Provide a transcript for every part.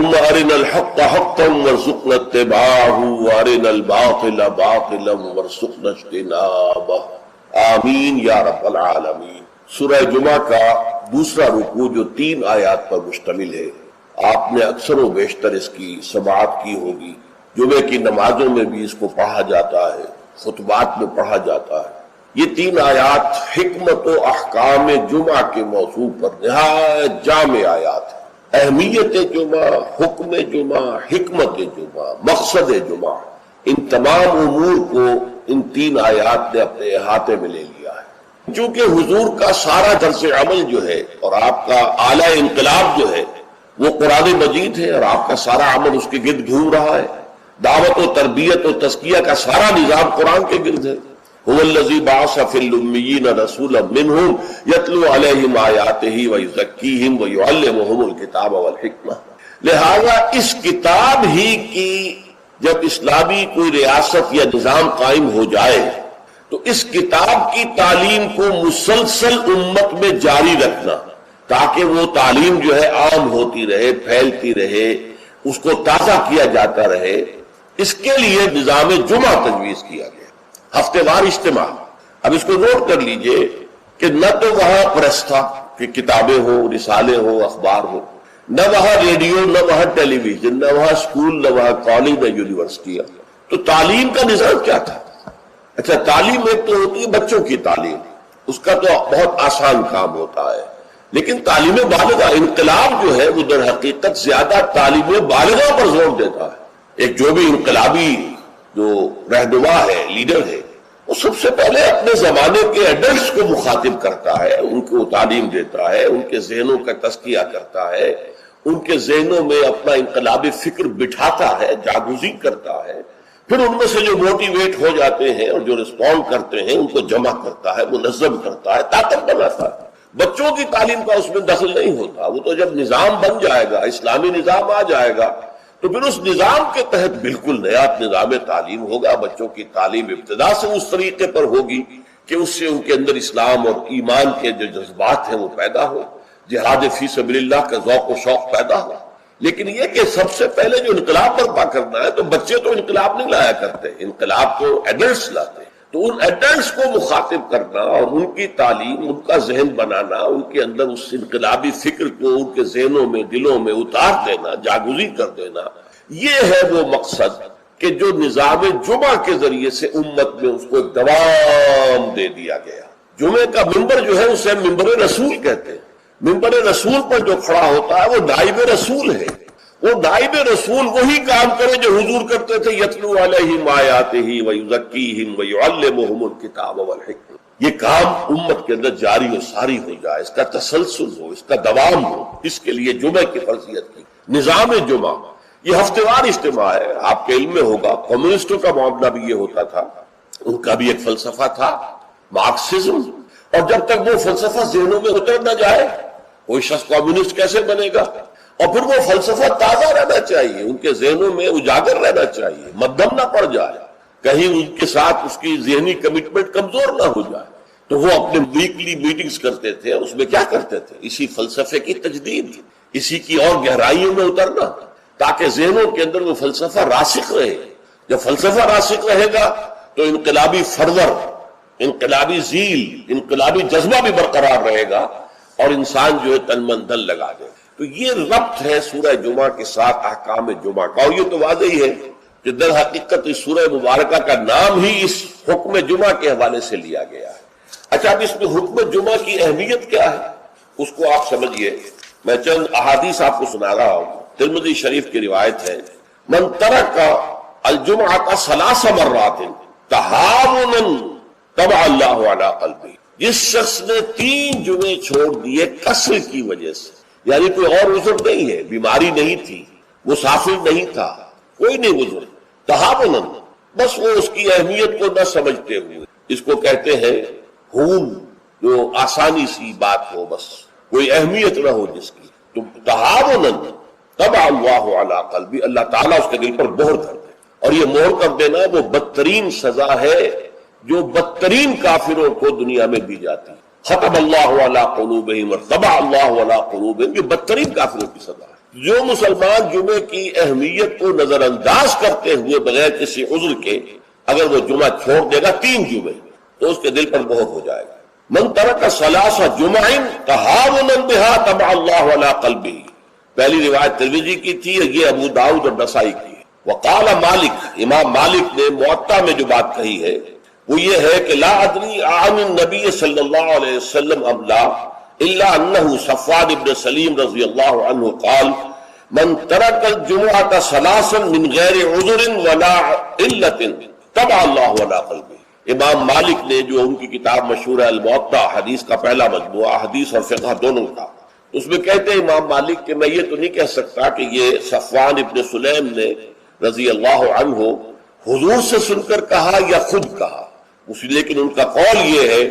اللهم ارنا الحق حقا وارزقنا اتباعه وارنا الباطل باطلا وارزقنا اجتنابه آمین یا رب العالمین۔ سورہ جمعہ کا دوسرا رکوع جو 3 آیات پر مشتمل ہے، آپ نے اکثر و بیشتر اس کی سماعت کی ہوگی۔ جمعے کی نمازوں میں بھی اس کو پڑھا جاتا ہے، خطبات میں پڑھا جاتا ہے۔ یہ 3 آیات حکمت و احکام جمعہ کے موضوع پر نہایت جامع آیات ہیں۔ اہمیت جمعہ، حکم جمعہ، حکمت جمعہ، مقصد جمعہ، ان تمام امور کو ان 3 آیات نے اپنے احاطے میں لے لیا ہے۔ چونکہ حضور کا سارا طرز عمل جو ہے اور آپ کا اعلی انقلاب جو ہے وہ قرآن مجید ہے، اور آپ کا سارا عمل اس کے گرد گھوم رہا ہے۔ دعوت و تربیت و تزکیہ کا سارا نظام قرآن کے گرد ہے۔ هو الذی بعث فی الامیین رسولا منہم یتلو علیہم آیاتہ ویزکیہم ویعلمہم الکتاب والحکمہ۔ لہذا اس کتاب ہی کی جب اسلامی کوئی ریاست یا نظام قائم ہو جائے تو اس کتاب کی تعلیم کو مسلسل امت میں جاری رکھنا، تاکہ وہ تعلیم جو ہے عام ہوتی رہے، پھیلتی رہے، اس کو تازہ کیا جاتا رہے، اس کے لیے نظام جمعہ تجویز کیا گیا، ہفتے وار اجتماع۔ اب اس کو نوٹ کر لیجئے کہ نہ تو وہاں پریس تھا کہ کتابیں ہو، رسالے ہو، اخبار ہو، نہ وہاں ریڈیو، نہ وہاں ٹیلی ویژن، نہ وہاں اسکول، نہ وہاں کالج، نہ یونیورسٹی۔ تو تعلیم کا نظام کیا تھا؟ اچھا، تعلیم ایک تو ہوتی ہے بچوں کی تعلیم، اس کا تو بہت آسان کام ہوتا ہے، لیکن تعلیم بالغہ، انقلاب جو ہے وہ در حقیقت زیادہ تعلیم بالغہ پر زور دیتا ہے۔ ایک جو بھی انقلابی جو رہنما ہے، لیڈر ہے، وہ سب سے پہلے اپنے زمانے کے ایڈلٹس کو مخاطب کرتا ہے، ان کو تعلیم دیتا ہے، ان کے ذہنوں کا تزکیہ کرتا ہے، ان کے ذہنوں میں اپنا انقلابی فکر بٹھاتا ہے، جاگزی کرتا ہے، پھر ان میں سے جو موٹیویٹ ہو جاتے ہیں اور جو رسپونڈ کرتے ہیں ان کو جمع کرتا ہے، منظم کرتا ہے، طاقت بناتا ہے۔ بچوں کی تعلیم کا اس میں دخل نہیں ہوتا، وہ تو جب نظام بن جائے گا، اسلامی نظام آ جائے گا تو پھر اس نظام کے تحت بالکل نیا نظام تعلیم ہوگا۔ بچوں کی تعلیم ابتدا سے اس طریقے پر ہوگی کہ اس سے ان کے اندر اسلام اور ایمان کے جو جذبات ہیں وہ پیدا ہو، جہاد فی سبیل اللہ کا ذوق و شوق پیدا ہو۔ لیکن یہ کہ سب سے پہلے جو انقلاب برپا کرنا ہے، تو بچے تو انقلاب نہیں لایا کرتے، انقلاب تو ایڈلٹس لاتے ہیں۔ تو ان ایڈلٹس کو مخاطب کرنا اور ان کی تعلیم، ان کا ذہن بنانا، ان کے اندر اس انقلابی فکر کو ان کے ذہنوں میں، دلوں میں اتار دینا، جاگزی کر دینا، یہ ہے وہ مقصد کہ جو نظام جمعہ کے ذریعے سے امت میں اس کو ایک دوام دے دیا گیا۔ جمعے کا ممبر جو ہے اسے ممبر رسول کہتے ہیں۔ ممبر رسول پر جو کھڑا ہوتا ہے وہ نائب رسول ہے۔ وہ نائب رسول وہی کام کرے جو حضور کرتے تھے، یتلو علیہم آیاتہ ویزکیہم ویعلمہم الکتاب والحکمہ۔ یہ کام امت کے اندر جاری و ساری ہو جائے، اس کا تسلسل ہو، اس کا دوام ہو، اس کے لیے جمعے کی فرضیت کی۔ نظام جمعہ یہ ہفتے وار اجتماع ہے۔ آپ کے علم میں ہوگا کمیونسٹوں کا معاملہ بھی یہ ہوتا تھا، ان کا بھی ایک فلسفہ تھا، مارکسزم، اور جب تک وہ فلسفہ ذہنوں میں اتر نہ جائے کوئی شخص کمیونسٹ کیسے بنے گا؟ اور پھر وہ فلسفہ تازہ رہنا چاہیے، ان کے ذہنوں میں اجاگر رہنا چاہیے، مدھم نہ پڑ جائے، کہیں ان کے ساتھ اس کی ذہنی کمٹمنٹ کمزور نہ ہو جائے۔ تو وہ اپنے ویکلی میٹنگز کرتے تھے، اور اس میں کیا کرتے تھے؟ اسی فلسفے کی تجدید، اسی کی اور گہرائیوں میں اترنا، تاکہ ذہنوں کے اندر وہ فلسفہ راسخ رہے۔ جب فلسفہ راسخ رہے گا تو انقلابی فرور، انقلابی ذیل، انقلابی جذبہ بھی برقرار رہے گا، اور انسان جو ہے تن من دل لگا دے۔ تو یہ ربط ہے سورہ جمعہ کے ساتھ احکام جمعہ کا، اور یہ تو واضح ہی ہے کہ در حقیقت اس سورہ مبارکہ کا نام ہی اس حکم جمعہ کے حوالے سے لیا گیا ہے۔ اچھا، اب اس میں حکم جمعہ کی اہمیت کیا ہے اس کو آپ سمجھیے۔ میں چند احادیث آپ کو سنا رہا ہوں۔ ترمذی شریف کی روایت ہے، من ترک الجمعہ ثلاث مرات تہاونا طبع اللہ علی قلبہ، جس شخص نے 3 جمعے چھوڑ دیے کسل کی وجہ سے، یعنی کوئی اور عذر نہیں ہے، بیماری نہیں تھی، مسافر نہیں تھا، کوئی نہیں عذر، تہاونا، بس وہ اس کی اہمیت کو نہ سمجھتے ہوئے، اس کو کہتے ہیں ہون، جو آسانی سی بات ہو، بس کوئی اہمیت نہ ہو جس کی، تو تہاونا طبع اللہ علی قلبی، اللہ تعالیٰ اس کے دل پر مہر کر دے۔ اور یہ مہر کر دینا وہ بدترین سزا ہے جو بدترین کافروں کو دنیا میں دی جاتی ہے۔ ختم اللہ علی قلوبہم اور طبع اللہ علی قلوبہم، یہ بدترین کافروں کی سزا ہے۔ جو مسلمان جمعے کی اہمیت کو نظر انداز کرتے ہوئے بغیر کسی عذر کے اگر وہ جمعہ چھوڑ دے گا 3 جمعے تو اس کے دل پر بہت ہو جائے گا. من ترک ثلاث جمع تہاونا بها طبع الله على قلبه. پہلی روایت ترمذی کی تھی، یہ ابو داؤد اور نسائی کی ہے. وقال مالک، امام مالک نے موطا میں جو بات کہی ہے وہ یہ ہے کہ لا ادری عن النبی صلی اللہ علیہ وسلم ام لا الا انه صفوان بن سلیم رضی اللہ عنہ قال من ترک الجمعة ثلاثا من غیر عذر ولا علت طبع اللہ على قلبه. امام مالک نے جو ان کی کتاب مشہور ہے الموطا، حدیث کا پہلا مجموعہ، حدیث اور فقہ دونوں کا، اس میں کہتے ہیں امام مالک کہ میں یہ تو نہیں کہہ سکتا کہ یہ صفوان ابن سلیم نے رضی اللہ عنہ حضور سے سن کر کہا یا خود کہا، لیکن ان کا قول یہ ہے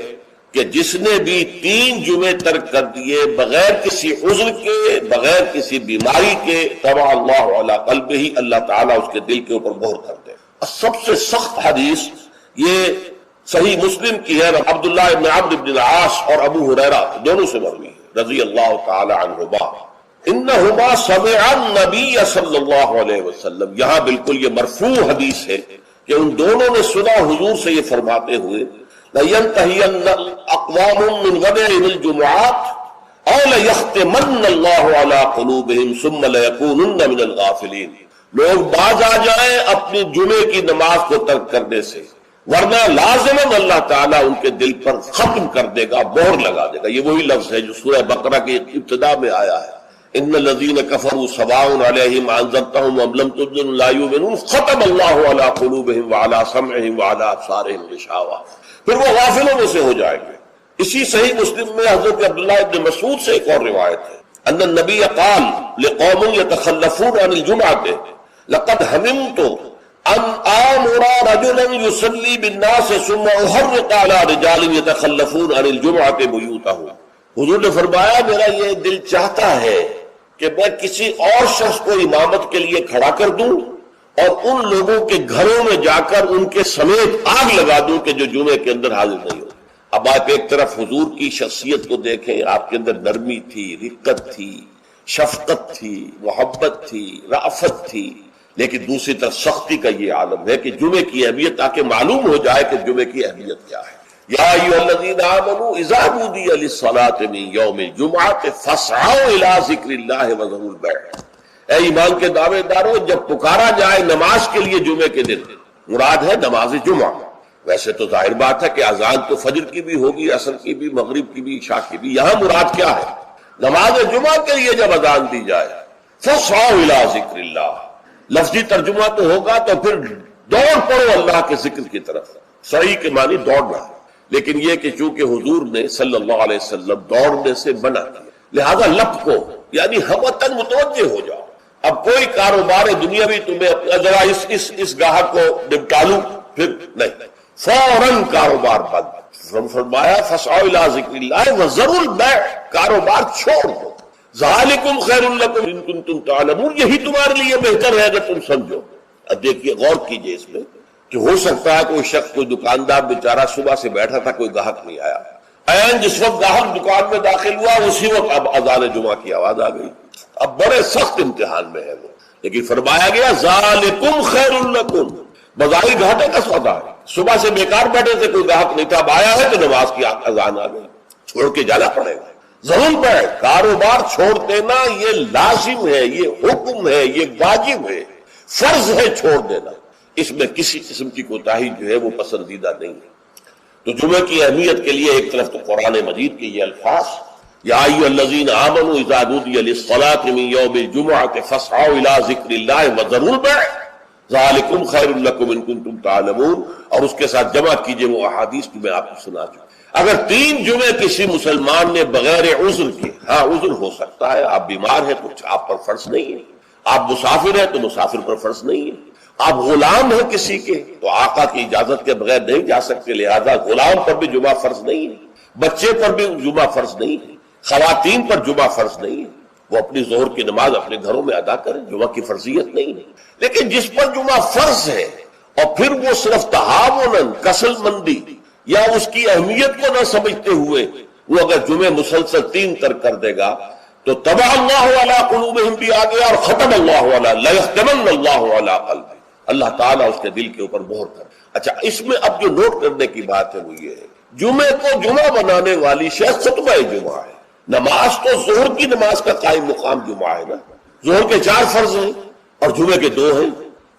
کہ جس نے بھی 3 جمعے ترک کر دیے بغیر کسی عذر کے، بغیر کسی بیماری کے، طبع اللہ علی قلبہ، اللہ تعالیٰ اس کے دل کے اوپر مہر کر دے. سب سے سخت حدیث یہ صحیح مسلم کی ہے، عبداللہ ابن عمرو بن العاص اور ابو ہریرہ دونوں سے مروی ہے رضی اللہ تعالی عنہما. انہما سمع النبی صلی اللہ علیہ وسلم، یہاں بالکل یہ مرفوع حدیث ہے کہ ان دونوں نے سنا حضور سے یہ فرماتے ہوئے لَيَنْتَهِيَنَّ أَقْوَامٌ مِّنْ غَدَائِهِ الْجُمُعَاتِ أَوْ لَيَخْتِمَنَّ اللَّهُ عَلَىٰ قُلُوبِهِمْ ثُمَّ لَيَكُونُنَّ مِنَ الْغَافِلِينَ. لوگ باز آ جائیں اپنی جمعے کی نماز کو ترک کرنے سے، ورنہ لازماً اللہ تعالیٰ ان کے دل پر ختم کر دے گا، مہر لگا دے گا. یہ وہی لفظ ہے جو سورہ بقرہ کی ابتدا میں آیا ہے، ان الذین کفروا سواء علیہم انذرتہم ام لم تنذرہم لا یؤمنون ختم اللہ علی قلوبہم وعلی سمعہم وعلی ابصارہم غشاوہ. پھر وہ غافلوں میں سے ہو جائیں گے. اسی صحیح مسلم میں حضرت عبداللہ ابن مسعود سے ایک اور روایت ہے، ان النبی قال لقوم یتخلفون عن الجمعۃ لقد ہممت ان آمر رجلا يصلي بالناس ثم احرق على رجال يتخلفون عن الجمعۃ بیوتہم. حضور نے فرمایا میرا یہ دل چاہتا ہے کہ میں کسی اور شخص کو امامت کے لیے کھڑا کر دوں اور ان لوگوں کے گھروں میں جا کر ان کے سمیت آگ لگا دوں کہ جو جمعے کے اندر حاضر نہیں ہو. اب آپ ایک طرف حضور کی شخصیت کو دیکھیں، آپ کے اندر نرمی تھی، رقت تھی، شفقت تھی، محبت تھی، رأفت تھی، لیکن دوسری طرف سختی کا یہ عالم ہے کہ جمعے کی اہمیت، تاکہ معلوم ہو جائے کہ جمعے کی اہمیت کیا ہے. یا ایھا الذین آمنوا اذا نودی للصلاۃ من یوم الجمعۃ فاسعوا الی ذکر اللہ وذروا البیع. اے ایمان کے دعوے دارو، جب پکارا جائے نماز کے لیے جمعے کے دن، مراد ہے نماز جمعہ. ویسے تو ظاہر بات ہے کہ اذان تو فجر کی بھی ہوگی، عصر کی بھی، مغرب کی بھی، عشاء کی بھی. یہاں مراد کیا ہے؟ نماز جمعہ کے لیے جب اذان دی جائے فاسعوا الی ذکر اللہ. لفظی ترجمہ تو ہوگا تو پھر دوڑ پڑو اللہ کے ذکر کی طرف. صحیح کے معنی دوڑنا ہے، لیکن یہ کہ چونکہ حضور نے صلی اللہ علیہ وسلم دوڑنے سے منع کیا، لہذا لپکو یعنی ہمتن متوجہ ہو جاؤ. اب کوئی کاروبار دنیاوی تمہیں ذرا اس گاہک کو نپٹا لوں، پھر نہیں، فوراً کاروبار بند. فرمایا فاسعوا الی ذکر اللہ وذروا البیع، کاروبار چھوڑ دو. ذالکم خیر لکم ان کنتم تعلمون، یہی تمہارے لیے بہتر ہے اگر تم سمجھو. اب دیکھیے، غور کیجئے اس میں کہ ہو سکتا ہے کوئی شخص، کوئی دکاندار بیچارہ صبح سے بیٹھا تھا، کوئی گاہک نہیں آیا، این جس وقت گاہک دکان میں داخل ہوا اسی وقت اب اذان جمعہ کی آواز آ گئی. اب بڑے سخت امتحان میں ہے وہ، لیکن فرمایا گیا ذالکم خیر لکم، بظاہر گھاٹے کا سودا ہے. صبح سے بیکار بیٹھے تھے، کوئی گاہک نہیں تھا، اب آیا ہے تو نماز کی اذان آ گئی، چھوڑ کے جانا پڑے گا. ضرور پہ کاروبار چھوڑ دینا یہ لازم ہے، یہ حکم ہے، یہ واجب ہے، فرض ہے چھوڑ دینا. اس میں کسی قسم کی کوتاہی جو ہے وہ پسندیدہ نہیں ہے. تو جمعہ کی اہمیت کے لیے ایک طرف تو قرآن مجید کے یہ الفاظ، یا ایھا الذین آمنوا اذا نودی للصلاۃ من یوم الجمعۃ فاسعوا الی ذکر اللہ وذروا البیع ذالکم خیر لکم ان کنتم تعلمون. اور اس کے ساتھ جمع کیجئے وہ احادیث جو میں آپ کو سنا چکا. اگر 3 جمعے کسی مسلمان نے بغیر عذر کے، ہاں عذر ہو سکتا ہے، آپ بیمار ہیں تو آپ پر فرض نہیں ہے، آپ مسافر ہیں تو مسافر پر فرض نہیں ہے، آپ غلام ہیں کسی کے تو آقا کی اجازت کے بغیر نہیں جا سکتے، لہذا غلام پر بھی جمعہ فرض نہیں ہے، بچے پر بھی جمعہ فرض نہیں ہے، خواتین پر جمعہ فرض نہیں ہے. وہ اپنی ظہر کی نماز اپنے گھروں میں ادا کریں، جمعہ کی فرضیت نہیں ہے. لیکن جس پر جمعہ فرض ہے اور پھر وہ صرف تہاوناً، کسل مندی یا اس کی اہمیت کو نہ سمجھتے ہوئے وہ اگر جمعے مسلسل 3 ترک کر دے گا تو طبع اللہ علی قلوبہم بھی آ گیا، اور ختم اللہ علی لیختمن اللہ علی قلبہ، اللہ تعالیٰ اس کے دل کے اوپر مہر کر۔ اچھا، اس میں اب جو نوٹ کرنے کی بات ہے وہ یہ ہے، جمعے کو جمعہ بنانے والی شے خطبہ جمعہ ہے۔ نماز تو ظہر کی نماز کا قائم مقام جمعہ ہے نا، ظہر کے 4 فرض ہیں اور جمعے کے 2 ہیں،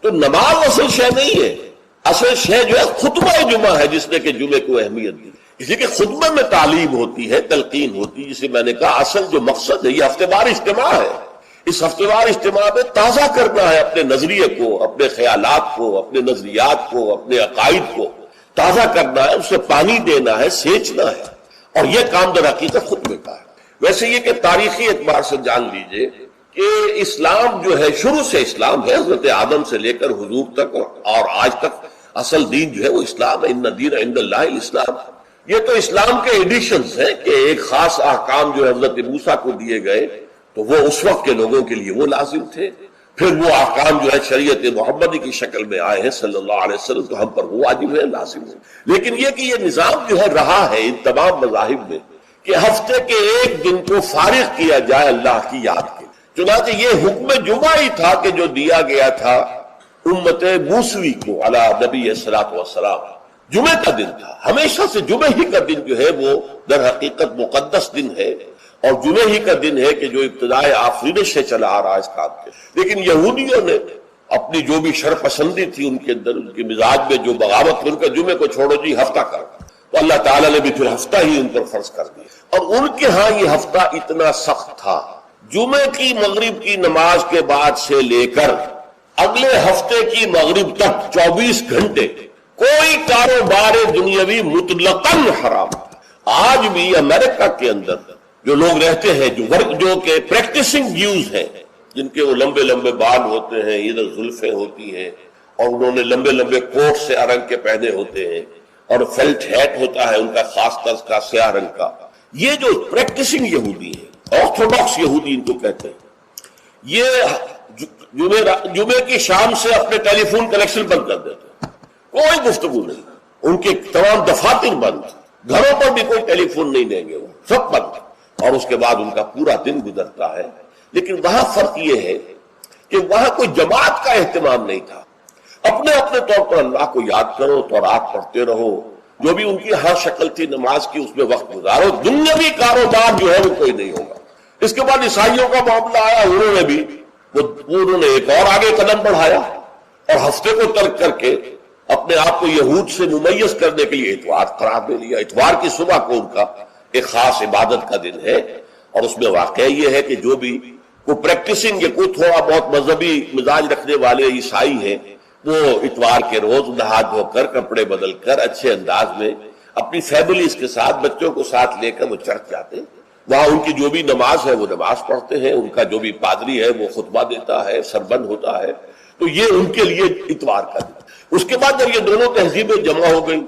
تو نماز اصل شے نہیں ہے، اصل شے جو ہے خطبہ جمعہ ہے، جس نے کہ جمعے کو اہمیت دی۔ اس لیے کہ خطبے میں تعلیم ہوتی ہے، تلقین ہوتی ہے، جسے میں نے کہا اصل جو مقصد ہے یہ ہفتے وار اجتماع ہے۔ اس ہفتے وار اجتماع میں تازہ کرنا ہے اپنے نظریے کو، اپنے خیالات کو، اپنے نظریات کو، اپنے عقائد کو تازہ کرنا ہے، اسے پانی دینا ہے، سینچنا ہے، اور یہ کام در حقیقت خطبے کا ہے۔ ویسے یہ کہ تاریخی اعتبار سے جان لیجئے کہ اسلام جو ہے شروع سے اسلام ہے، حضرت آدم سے لے کر حضور تک اور آج تک اصل دین جو ہے وہ اسلام ہے۔ ان الدین عند اللہ الاسلام۔ یہ تو اسلام کے ایڈیشنز ہیں کہ ایک خاص احکام جو حضرت موسیٰ کو دیے گئے تو وہ اس وقت کے لوگوں کے لیے وہ لازم تھے، پھر وہ احکام جو ہے شریعت محمدی کی شکل میں آئے ہیں صلی اللہ علیہ وسلم، تو ہم پر وہ واجب ہے، لازم ہے۔ لیکن یہ کہ یہ نظام جو ہے رہا ہے ان تمام مذاہب میں کہ ہفتے کے ایک دن کو فارغ کیا جائے اللہ کی یاد کے، چنانچہ یہ حکم جمعہ ہی تھا کہ جو دیا گیا تھا امت موسوی کو علی نبی الصلوۃ والسلام، جمعے کا دن تھا۔ ہمیشہ سے جمعے ہی کا دن جو ہے وہ در حقیقت مقدس دن ہے، اور جمعے ہی کا دن ہے کہ جو ابتدائے آفرینش سے چلا آ رہا ہے اس کام کے۔ لیکن یہودیوں نے اپنی جو بھی شر پسندی تھی ان کے اندر، ان کے مزاج میں جو بغاوت تھی، ان کا جمعے کو چھوڑو جی ہفتہ کر، تو اللہ تعالیٰ نے بھی پھر ہفتہ ہی ان پر فرض کر دیا۔ اور ان کے ہاں یہ ہفتہ اتنا سخت تھا، جمعے کی مغرب کی نماز کے بعد سے لے کر اگلے ہفتے کی مغرب تک 24 گھنٹے کوئی کاروبار دنیاوی مطلقاً حرام تھا۔ آج بھی امریکہ کے اندر جو لوگ رہتے ہیں، جو کہ پریکٹسنگ جیوز ہیں، جن کے وہ لمبے لمبے بال ہوتے ہیں، ادھر زلفیں ہوتی ہیں، اور انہوں نے لمبے لمبے کوٹ سے رنگ کے پہنے ہوتے ہیں، اور فیلٹ ہیٹ ہوتا ہے ان کا خاص طرز کا سیاہ رنگ کا، یہ جو پریکٹسنگ یہودی ہیں، آرتھوڈاکس یہودی ان کو کہتے ہیں، یہ جمعے کی شام سے اپنے ٹیلی فون کنیکشن بند کر دیتے ہیں، کوئی گفتگو نہیں، ان کے تمام دفاتر بند، گھروں پر بھی کوئی ٹیلی فون نہیں دیں گے، وہ سب بند، اور اس کے بعد ان کا پورا دن گزرتا ہے۔ لیکن وہاں فرق یہ ہے کہ وہاں کوئی جماعت کا اہتمام نہیں تھا، اپنے اپنے طور پر اللہ کو یاد کرو، تورات پڑھتے رہو، جو بھی ان کی ہر شکل تھی نماز کی اس میں وقت گزارو، دنیاوی کاروبار جو ہے وہ کوئی نہیں ہوگا۔ اس کے بعد عیسائیوں کا معاملہ آیا، انہوں نے ایک اور آگے قدم بڑھایا، اور ہفتے کو ترک کر کے اپنے آپ کو یہود سے ممیز کرنے کے لیے اتوار قرار دے لیا۔ اتوار کی صبح کو ان کا ایک خاص عبادت کا دن ہے، اور اس میں واقعہ یہ ہے کہ جو بھی کوئی پریکٹسنگ یا کوئی تھوڑا بہت مذہبی مزاج رکھنے والے عیسائی ہیں، وہ اتوار کے روز نہا دھو کر کپڑے بدل کر اچھے انداز میں اپنی فیملیز کے ساتھ بچوں کو ساتھ لے کر وہ چرچ جاتے ہیں، وہاں ان کی جو بھی نماز ہے وہ نماز پڑھتے ہیں، ان کا جو بھی پادری ہے وہ خطبہ دیتا ہے، سربند ہوتا ہے، تو یہ ان کے لیے اتوار کا دن۔ اس کے بعد جب یہ دونوں تہذیبیں جمع ہو گئی،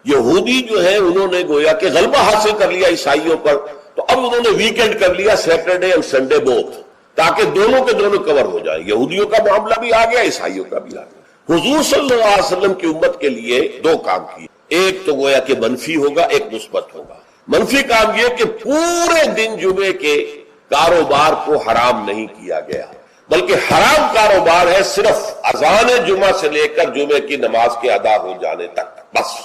یہودی جو ہے انہوں نے گویا کہ غلبہ حاصل کر لیا عیسائیوں پر، تو اب انہوں نے ویکینڈ کر لیا، سیٹرڈے اور سنڈے بوتھ، تاکہ دونوں کے دونوں کور ہو جائیں۔ یہودیوں کا معاملہ بھی آ گیا، عیسائیوں کا بھی آ گیا۔ حضور صلی اللہ علیہ وسلم کی امت کے لیے 2 کام کیے، ایک تو گویا کہ منفی ہوگا، ایک مثبت ہوگا۔ منفی کام یہ کہ پورے دن جمعے کے کاروبار کو حرام نہیں کیا گیا، بلکہ حرام کاروبار ہے صرف اذان جمعہ سے لے کر جمعے کی نماز کے ادا ہو جانے تک، بس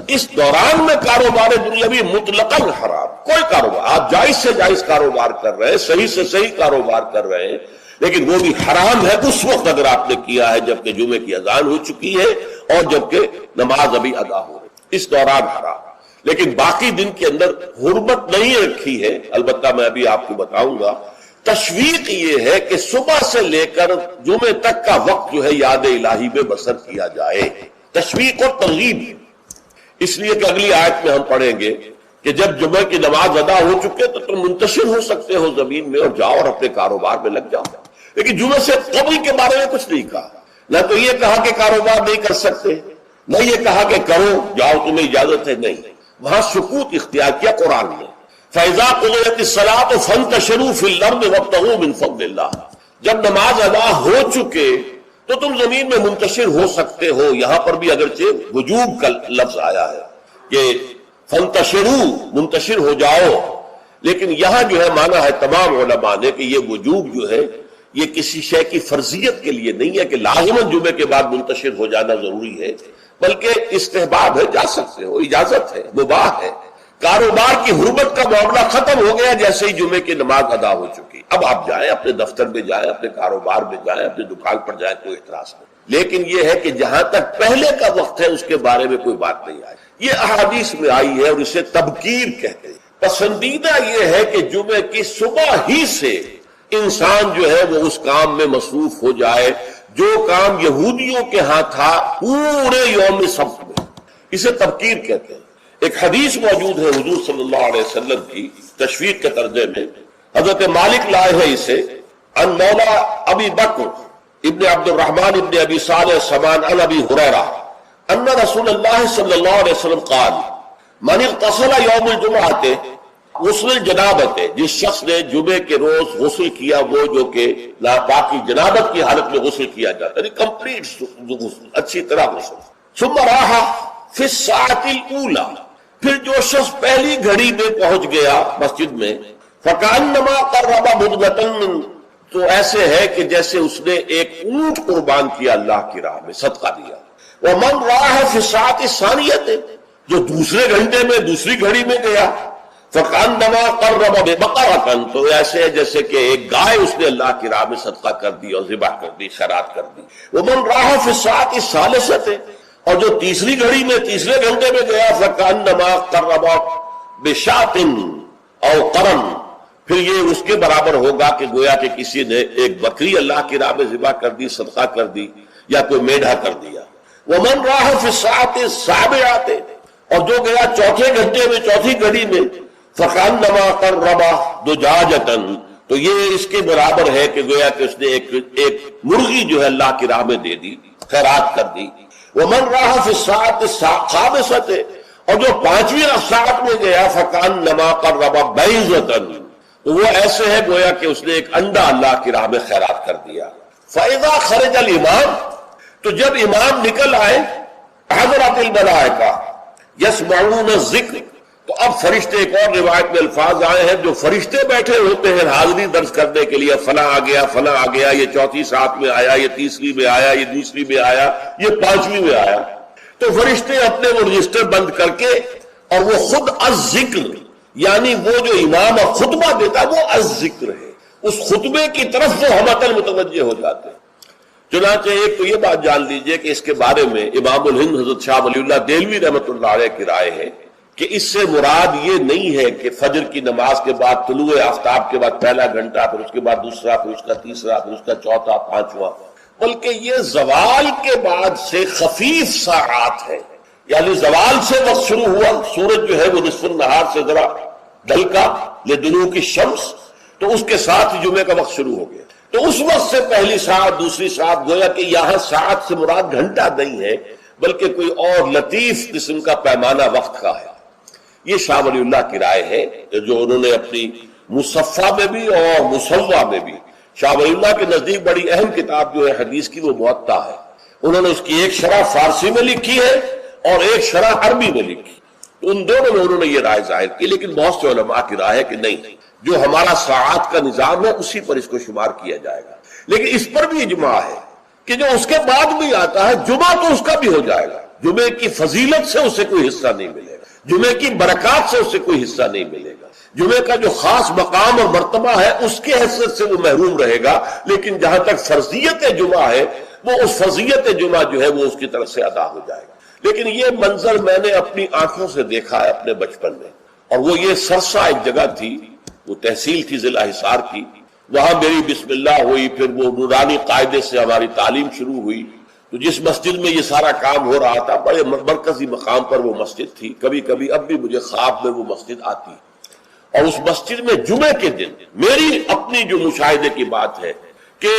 اس دوران میں کاروبار دنیاوی مطلقاً حرام، کوئی کاروبار، آپ جائز سے جائز کاروبار کر رہے ہیں، صحیح سے صحیح کاروبار کر رہے ہیں، لیکن وہ بھی حرام ہے اس وقت اگر آپ نے کیا ہے جبکہ جمعے کی اذان ہو چکی ہے اور جبکہ نماز ابھی ادا ہو رہی، اس دوران حرام۔ لیکن باقی دن کے اندر حرمت نہیں رکھی ہے، البتہ میں ابھی آپ کو بتاؤں گا۔ تشویق یہ ہے کہ صبح سے لے کر جمعے تک کا وقت جو ہے یاد الہی میں بسر کیا جائے، تشویق اور ترغیب، اس لیے کہ اگلی آیت میں ہم پڑھیں گے کہ جب جمعہ کی نماز ادا ہو چکے تو تم منتشر ہو سکتے ہو زمین میں اور جاؤ اور اپنے کاروبار میں لگ جاؤ۔ لیکن جمعہ سے قبل کے بارے میں کچھ نہیں کہا، نہ تو یہ کہا کہ کاروبار نہیں کر سکتے، نہ یہ کہا کہ کرو جاؤ تمہیں اجازت ہے، نہیں، وہاں سکوت اختیار کیا قرآن نے۔ فَإِذَا قُضِيَتِ الصَّلَاةُ فَانتَشِرُوا فِي الْأَرْضِ وَابْتَغُوا مِن فَضْلِ اللَّهِ، جب نماز ادا ہو چکے تو تم زمین میں منتشر ہو سکتے ہو۔ یہاں پر بھی اگرچہ وجوب کا لفظ آیا ہے کہ فَانتَشِرُوا، منتشر ہو جاؤ، لیکن یہاں جو ہے مانا ہے تمام علماء نے کہ یہ وجوب جو ہے یہ کسی شے کی فرضیت کے لیے نہیں ہے کہ لازماً جمعے کے بعد منتشر ہو جانا ضروری ہے، بلکہ استحباب ہے، جا سکتے ہو، اجازت ہے، مباح ہے۔ کاروبار کی حرمت کا معاملہ ختم ہو گیا جیسے ہی جمعے کی نماز ادا ہو چکی، اب آپ جائیں، اپنے دفتر میں جائیں، اپنے کاروبار میں جائیں، اپنی دکان پر جائیں، کوئی اعتراض نہیں۔ لیکن یہ ہے کہ جہاں تک پہلے کا وقت ہے اس کے بارے میں کوئی بات نہیں آئی، یہ احادیث میں آئی ہے اور اسے تبکیر کہتے ہیں۔ پسندیدہ یہ ہے کہ جمعے کی صبح ہی سے انسان جو ہے وہ اس کام میں مصروف ہو جائے جو کام یہودیوں کے ہاں تھا پورے یوم سبت میں، اسے تبکیر کہتے ہیں۔ ایک حدیث موجود ہے حضور صلی اللہ علیہ وسلم کی تشویق کے ترجمے میں، حضرت مالک لائے ہیں اسے ان مولا ابی بکر ابن عبد الرحمن ابن ابی صالح سمان عن ابی ہریرہ ان رسول اللہ صلی اللہ علیہ وسلم قال من اغتسل یوم الجمعۃ غسل الجنابت، جس شخص نے جمعے کے روز غسل کیا وہ جو کہ ناپاکی جنابت کی حالت میں غسل کیا جاتا ہے، کمپلیٹ غسل، اچھی طرح غسل، ثم راح فی الساعۃ الاولی، پھر جو شخص پہلی گھڑی میں پہنچ گیا مسجد میں، فکأنما قرب بدغۃ، تو ایسے ہے کہ جیسے اس نے ایک اونٹ قربان کیا اللہ کی راہ میں، صدقہ دیا۔ ومن راح فی الساعۃ الثانیۃ، جو دوسرے گھنٹے میں دوسری گھڑی میں گیا، فکأنما قرب بقرۃ، تو ایسے ہے جیسے کہ ایک گائے اس نے اللہ کی راہ میں صدقہ کر دی اور ذبح کر دی، خیرات کر دی۔ ومن راح فی الساعۃ الثالثۃ، اور جو تیسری گھڑی میں تیسرے گھنٹے میں گیا، فکأنما قرب بشاۃ او قرن، پھر یہ اس کے برابر ہوگا کہ گویا کہ کسی نے ایک بکری اللہ کی راہ میں ذبح کر دی، صدقہ کر دی، یا کوئی میڈھا کر دیا۔ ومن راح فی الساعۃ السابعۃ، اور جو گیا چوتھے گھنٹے میں چوتھی گھڑی میں، فکأنما قرب دجاجۃ، تو یہ اس کے برابر ہے کہ گویا کہ اس نے ایک مرغی جو ہے اللہ کی راہ میں دے دی، خیرات کر دی۔ ومن راح فی الساعۃ الخامسۃ، اور جو پانچویں ساعت میں گیا، فکأنما قرب بیضۃ، تو وہ ایسے ہے گویا کہ اس نے ایک انڈا اللہ کی راہ میں خیرات کر دیا۔ فإذا خرج الامام، تو جب امام نکل آئے، حضرت الملائکہ یسمعون الذکر، تو اب فرشتے، ایک اور روایت میں الفاظ آئے ہیں جو فرشتے بیٹھے ہوتے ہیں حاضری درج کرنے کے لیے، فلاں آ گیا، فلاں آ گیا، یہ چوتھی ساتھ میں آیا، یہ تیسری میں آیا، یہ دوسری میں آیا، یہ پانچویں میں آیا، تو فرشتے اپنے وہ رجسٹر بند کر کے، اور وہ خود الذکر، یعنی وہ جو امام خطبہ دیتا ہے وہ الذکر ہے، اس خطبے کی طرف وہ ہمتن متوجہ ہو جاتے ہیں۔ چنانچہ ایک تو یہ بات جان لیجئے کہ اس کے بارے میں امام الہند حضرت شاہ ولی اللہ دہلوی رحمۃ اللہ علیہ کی رائے ہے کہ اس سے مراد یہ نہیں ہے کہ فجر کی نماز کے بعد طلوع آفتاب کے بعد پہلا گھنٹہ، پھر اس کے بعد دوسرا، پھر اس کا تیسرا، پھر اس کا چوتھا، پانچواں، بلکہ یہ زوال کے بعد سے خفیف ساعات ہے، یعنی زوال سے وقت شروع ہوا، سورج جو ہے وہ نصف النہار سے ذرا ڈھلکا لدنوک الشمس، تو اس کے ساتھ جمعے کا وقت شروع ہو گیا، تو اس وقت سے پہلی ساعت، دوسری ساعت، گویا کہ یہاں ساعت سے مراد گھنٹہ نہیں ہے بلکہ کوئی اور لطیف قسم کا پیمانہ وقت کا ہے۔ یہ شاہ ولی اللہ کی رائے ہے جو انہوں نے اپنی مصفہ میں بھی اور مصوہ میں بھی، شاہ ولی اللہ کے نزدیک بڑی اہم کتاب جو ہے حدیث کی وہ موطا ہے، انہوں نے اس کی ایک شرح فارسی میں لکھی ہے اور ایک شرح عربی میں لکھی، تو ان دونوں میں انہوں نے یہ رائے ظاہر کی، لیکن بہت سے علماء کی رائے ہے کہ نہیں، جو ہمارا ساعات کا نظام ہے اسی پر اس کو شمار کیا جائے گا۔ لیکن اس پر بھی اجماع ہے کہ جو اس کے بعد بھی آتا ہے جمعہ تو اس کا بھی ہو جائے گا، جمعے کی فضیلت سے اسے کوئی حصہ نہیں ملے گا، جمعے کی برکات سے اسے کوئی حصہ نہیں ملے گا، جمعے کا جو خاص مقام اور مرتبہ ہے اس کے حیثیت سے وہ محروم رہے گا، لیکن جہاں تک فرضیت جمعہ ہے وہ اس فرضیت جمعہ جو ہے وہ اس کی طرف سے ادا ہو جائے گا۔ لیکن یہ منظر میں نے اپنی آنکھوں سے دیکھا ہے اپنے بچپن میں، اور وہ یہ سرسا ایک جگہ تھی، وہ تحصیل تھی ضلع حصار کی، وہاں میری بسم اللہ ہوئی، پھر وہ نورانی قاعدے سے ہماری تعلیم شروع ہوئی، تو جس مسجد میں یہ سارا کام ہو رہا تھا بڑے مرکزی مقام پر وہ مسجد تھی، کبھی کبھی اب بھی مجھے خواب میں وہ مسجد آتی ہے، اور اس مسجد میں جمعے کے دن میری اپنی جو مشاہدے کی بات ہے کہ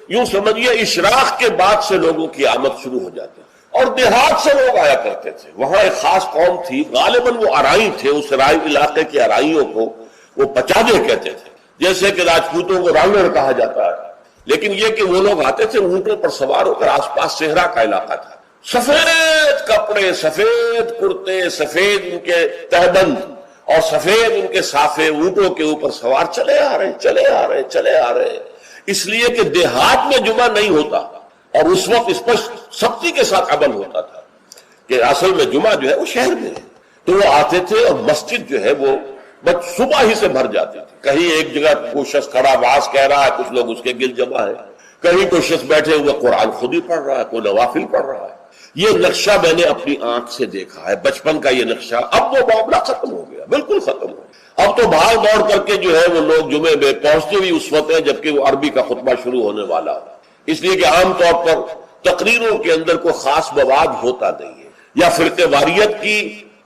یوں سمجھیے اشراق کے بعد سے لوگوں کی آمد شروع ہو جاتی، اور دیہات سے لوگ آیا کرتے تھے، وہاں ایک خاص قوم تھی، غالباً وہ ارائی تھے، اس ارائی علاقے کے ارائیوں کو وہ پچادے کہتے تھے، جیسے کہ راجپوتوں کو رانگڑ کہا جاتا ہے، لیکن یہ کہ وہ لوگ آتے تھے اونٹوں پر سوار ہو کر، آس پاس صحرا کا علاقہ تھا، سفید کپڑے، سفید کرتے، سفید ان کے تہبند، اور سفید ان کے صافے اونٹوں کے اوپر سوار چلے آ رہے ہیں، اس لیے کہ دیہات میں جمعہ نہیں ہوتا، اور اس وقت اس پر سختی کے ساتھ عمل ہوتا تھا کہ اصل میں جمعہ جو ہے وہ شہر میں ہے، تو وہ آتے تھے اور مسجد جو ہے وہ بس صبح ہی سے بھر جاتی تھی. کہیں ایک جگہ کوئی شخص کھڑا واز کہہ رہا ہے، کچھ لوگ اس کے گرد جمع ہے، کہیں کوئی شخص بیٹھے ہوئے قرآن خود ہی پڑھ رہا ہے، کوئی نوافل پڑھ رہا ہے. یہ نقشہ میں نے اپنی آنکھ سے دیکھا ہے، بچپن کا یہ نقشہ. اب وہ معاملہ ختم ہو گیا، بالکل ختم ہو گیا. اب تو بھاگ دوڑ کر کے جو ہے وہ لوگ جمعے میں پہنچتے بھی اس وقت ہیں جبکہ وہ عربی کا خطبہ شروع ہونے والا ہو، اس لیے کہ عام طور پر تقریروں کے اندر کوئی خاص مواد ہوتا نہیں ہے، یا فرقہ واریت کی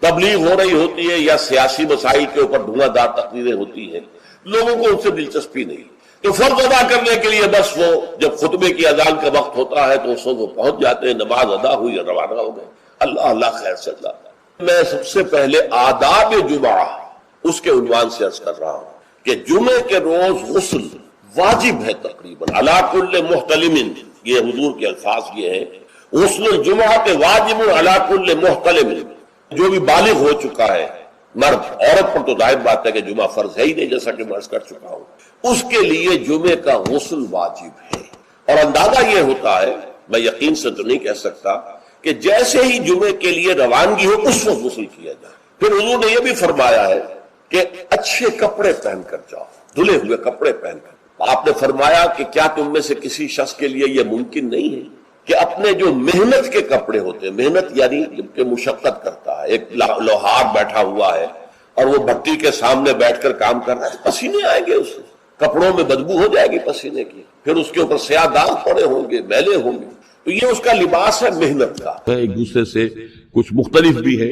تبلیغ ہو رہی ہوتی ہے، یا سیاسی مسائل کے اوپر دھواں دار تقریریں ہوتی ہیں. لوگوں کو ان سے دلچسپی نہیں، تو فرض ادا کرنے کے لیے بس وہ جب خطبے کی اذان کا وقت ہوتا ہے تو اس وقت وہ پہنچ جاتے ہیں، نماز ادا ہوئی اور روانہ ہو گئے. اللہ خیر سے اللہ. میں سب سے پہلے آداب جمعہ اس کے عنوان سے عرض کر رہا ہوں کہ جمعے کے روز غسل واجب ہے تقریباً علی کل محتلم. یہ حضور کے الفاظ یہ ہیں، غسل الجمعہ کے واجب علی کل محتلم. جو بھی بالغ ہو چکا ہے مرد، عورت پر تو ظاہر بات ہے کہ جمعہ فرض ہے ہی نہیں، جیسا کہ میں عرض کر چکا ہوں، اس کے لیے جمعے کا غسل واجب ہے. اور اندازہ یہ ہوتا ہے، میں یقین سے تو نہیں کہہ سکتا، کہ جیسے ہی جمعے کے لیے روانگی ہو اس وقت غسل کیا جائے. پھر حضور نے یہ بھی فرمایا ہے کہ اچھے کپڑے پہن کر جاؤ، دھلے ہوئے کپڑے پہن کر. آپ نے فرمایا کہ کیا تم میں سے کسی شخص کے لیے یہ ممکن نہیں ہے کہ اپنے جو محنت کے کپڑے ہوتے ہیں، محنت یعنی کہ مشقت کرتا ہے، ایک لوہار بیٹھا ہوا ہے اور وہ بھٹی کے سامنے بیٹھ کر کام کر رہا ہے، پسینے آئیں گے، اس سے کپڑوں میں بدبو ہو جائے گی پسینے کی، پھر اس کے اوپر سیاہ داغ پڑے ہوں گے، میلے ہوں گے. تو یہ اس کا لباس ہے محنت کا. ایک دوسرے سے کچھ مختلف بھی ہے،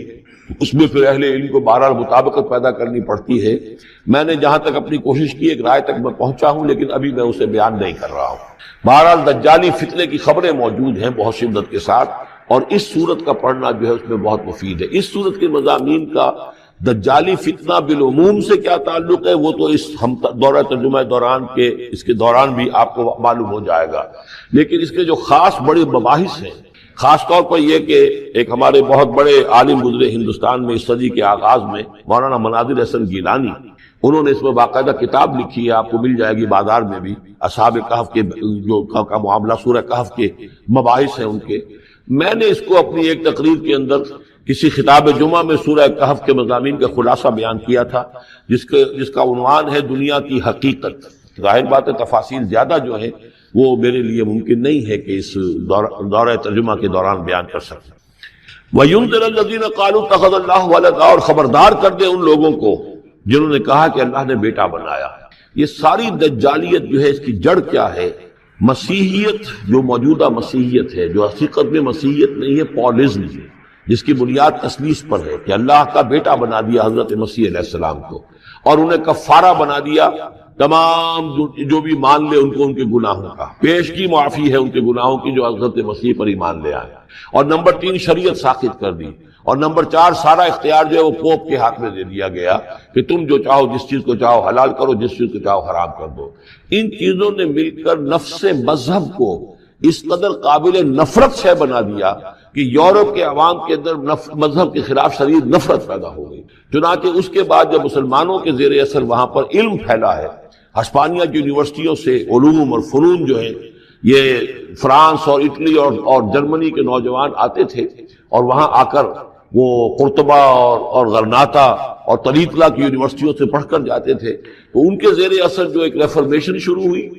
اس میں پھر اہل علم کو بہرحال مطابقت پیدا کرنی پڑتی ہے. میں نے جہاں تک اپنی کوشش کی ایک رائے تک میں پہنچا ہوں، لیکن ابھی میں اسے بیان نہیں کر رہا ہوں. بہرحال دجالی فتنے کی خبریں موجود ہیں بہت شدت کے ساتھ، اور اس صورت کا پڑھنا جو ہے اس میں بہت مفید ہے. اس صورت کے مضامین کا دجالی فتنہ بالعموم سے کیا تعلق ہے وہ تو اس ہم دورہ ترجمہ دوران کے اس کے دوران بھی آپ کو معلوم ہو جائے گا. لیکن اس کے جو خاص بڑے مباحث ہیں، خاص طور پر یہ کہ ایک ہمارے بہت بڑے عالم گزرے ہندوستان میں اس صدی کے آغاز میں، مولانا مناظر حسن گیلانی، انہوں نے اس میں باقاعدہ کتاب لکھی ہے، آپ کو مل جائے گی بازار میں بھی. اصحاب کہف کے جو کا معاملہ، سورہ کہف کے مباحث ہیں ان کے. میں نے اس کو اپنی ایک تقریر کے اندر کسی خطاب جمعہ میں سورہ کہف کے مضامین کا خلاصہ بیان کیا تھا، جس کا عنوان ہے دنیا کی حقیقت. ظاہر بات ہے تفاصیل زیادہ جو ہے وہ میرے لیے ممکن نہیں ہے کہ اس دورہ ترجمہ کے دوران بیان کر سکتا. وَيُنذِرَ الَّذِينَ قَالُوا اتَّخَذَ اللَّهُ وَلَدًا، اور خبردار کر دے ان لوگوں کو جنہوں نے کہا کہ اللہ نے بیٹا بنایا. یہ ساری دجالیت جو ہے اس کی جڑ کیا ہے؟ مسیحیت، جو موجودہ مسیحیت ہے، جو حقیقت میں مسیحیت نہیں ہے، پالزم، جس کی بنیاد تثلیث پر ہے کہ اللہ کا بیٹا بنا دیا حضرت مسیح علیہ السلام کو، اور انہیں کفارہ بنا دیا تمام جو بھی مان لے ان کو ان کے گناہوں کا، پیش کی معافی ہے ان کے گناہوں کی جو حضرت مسیح پر ایمان لے آئے. اور نمبر 3 شریعت ساخت کر دی. اور نمبر 4 سارا اختیار جو ہے وہ پوپ کے ہاتھ میں دے دیا گیا کہ تم جو چاہو جس چیز کو چاہو حلال کرو، جس چیز کو چاہو حرام کر دو. ان چیزوں نے مل کر نفس مذہب کو اس قدر قابل نفرت سے بنا دیا کہ یورپ کے عوام کے اندر مذہب کے خلاف شدید نفرت پیدا ہو گئی. چنانچہ اس کے بعد جب مسلمانوں کے زیر اثر وہاں پر علم پھیلا ہے، ہسپانیہ کی یونیورسٹیوں سے علوم اور فنون جو ہیں، یہ فرانس اور اٹلی اور جرمنی کے نوجوان آتے تھے اور وہاں آ کر وہ قرطبہ اور غرناطہ اور طریقلہ کی یونیورسٹیوں سے پڑھ کر جاتے تھے. تو ان کے زیر اثر جو ایک ریفارمیشن شروع ہوئی،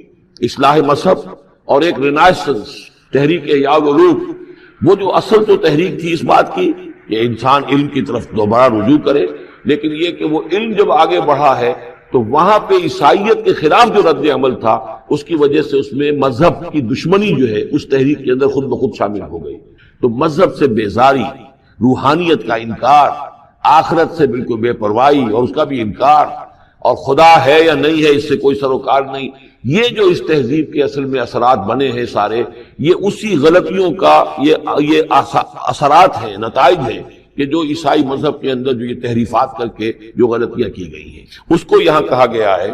اصلاح مذہب، اور ایک رینائسنس، تحریک احیاء العلوم. وہ جو اصل تو تحریک تھی اس بات کی کہ انسان علم کی طرف دوبارہ رجوع کرے، لیکن یہ کہ وہ علم جب آگے بڑھا ہے تو وہاں پہ عیسائیت کے خلاف جو رد عمل تھا اس کی وجہ سے اس میں مذہب کی دشمنی جو ہے اس تحریک کے اندر خود بخود شامل ہو گئی. تو مذہب سے بیزاری، روحانیت کا انکار، آخرت سے بالکل بے پرواہی اور اس کا بھی انکار، اور خدا ہے یا نہیں ہے اس سے کوئی سروکار نہیں، یہ جو اس تہذیب کے اصل میں اثرات بنے ہیں سارے، یہ اسی غلطیوں کا یہ اثرات ہیں، نتائج ہیں کہ جو عیسائی مذہب کے اندر جو یہ تحریفات کر کے جو غلطیاں کی گئی ہیں. اس کو یہاں کہا گیا ہے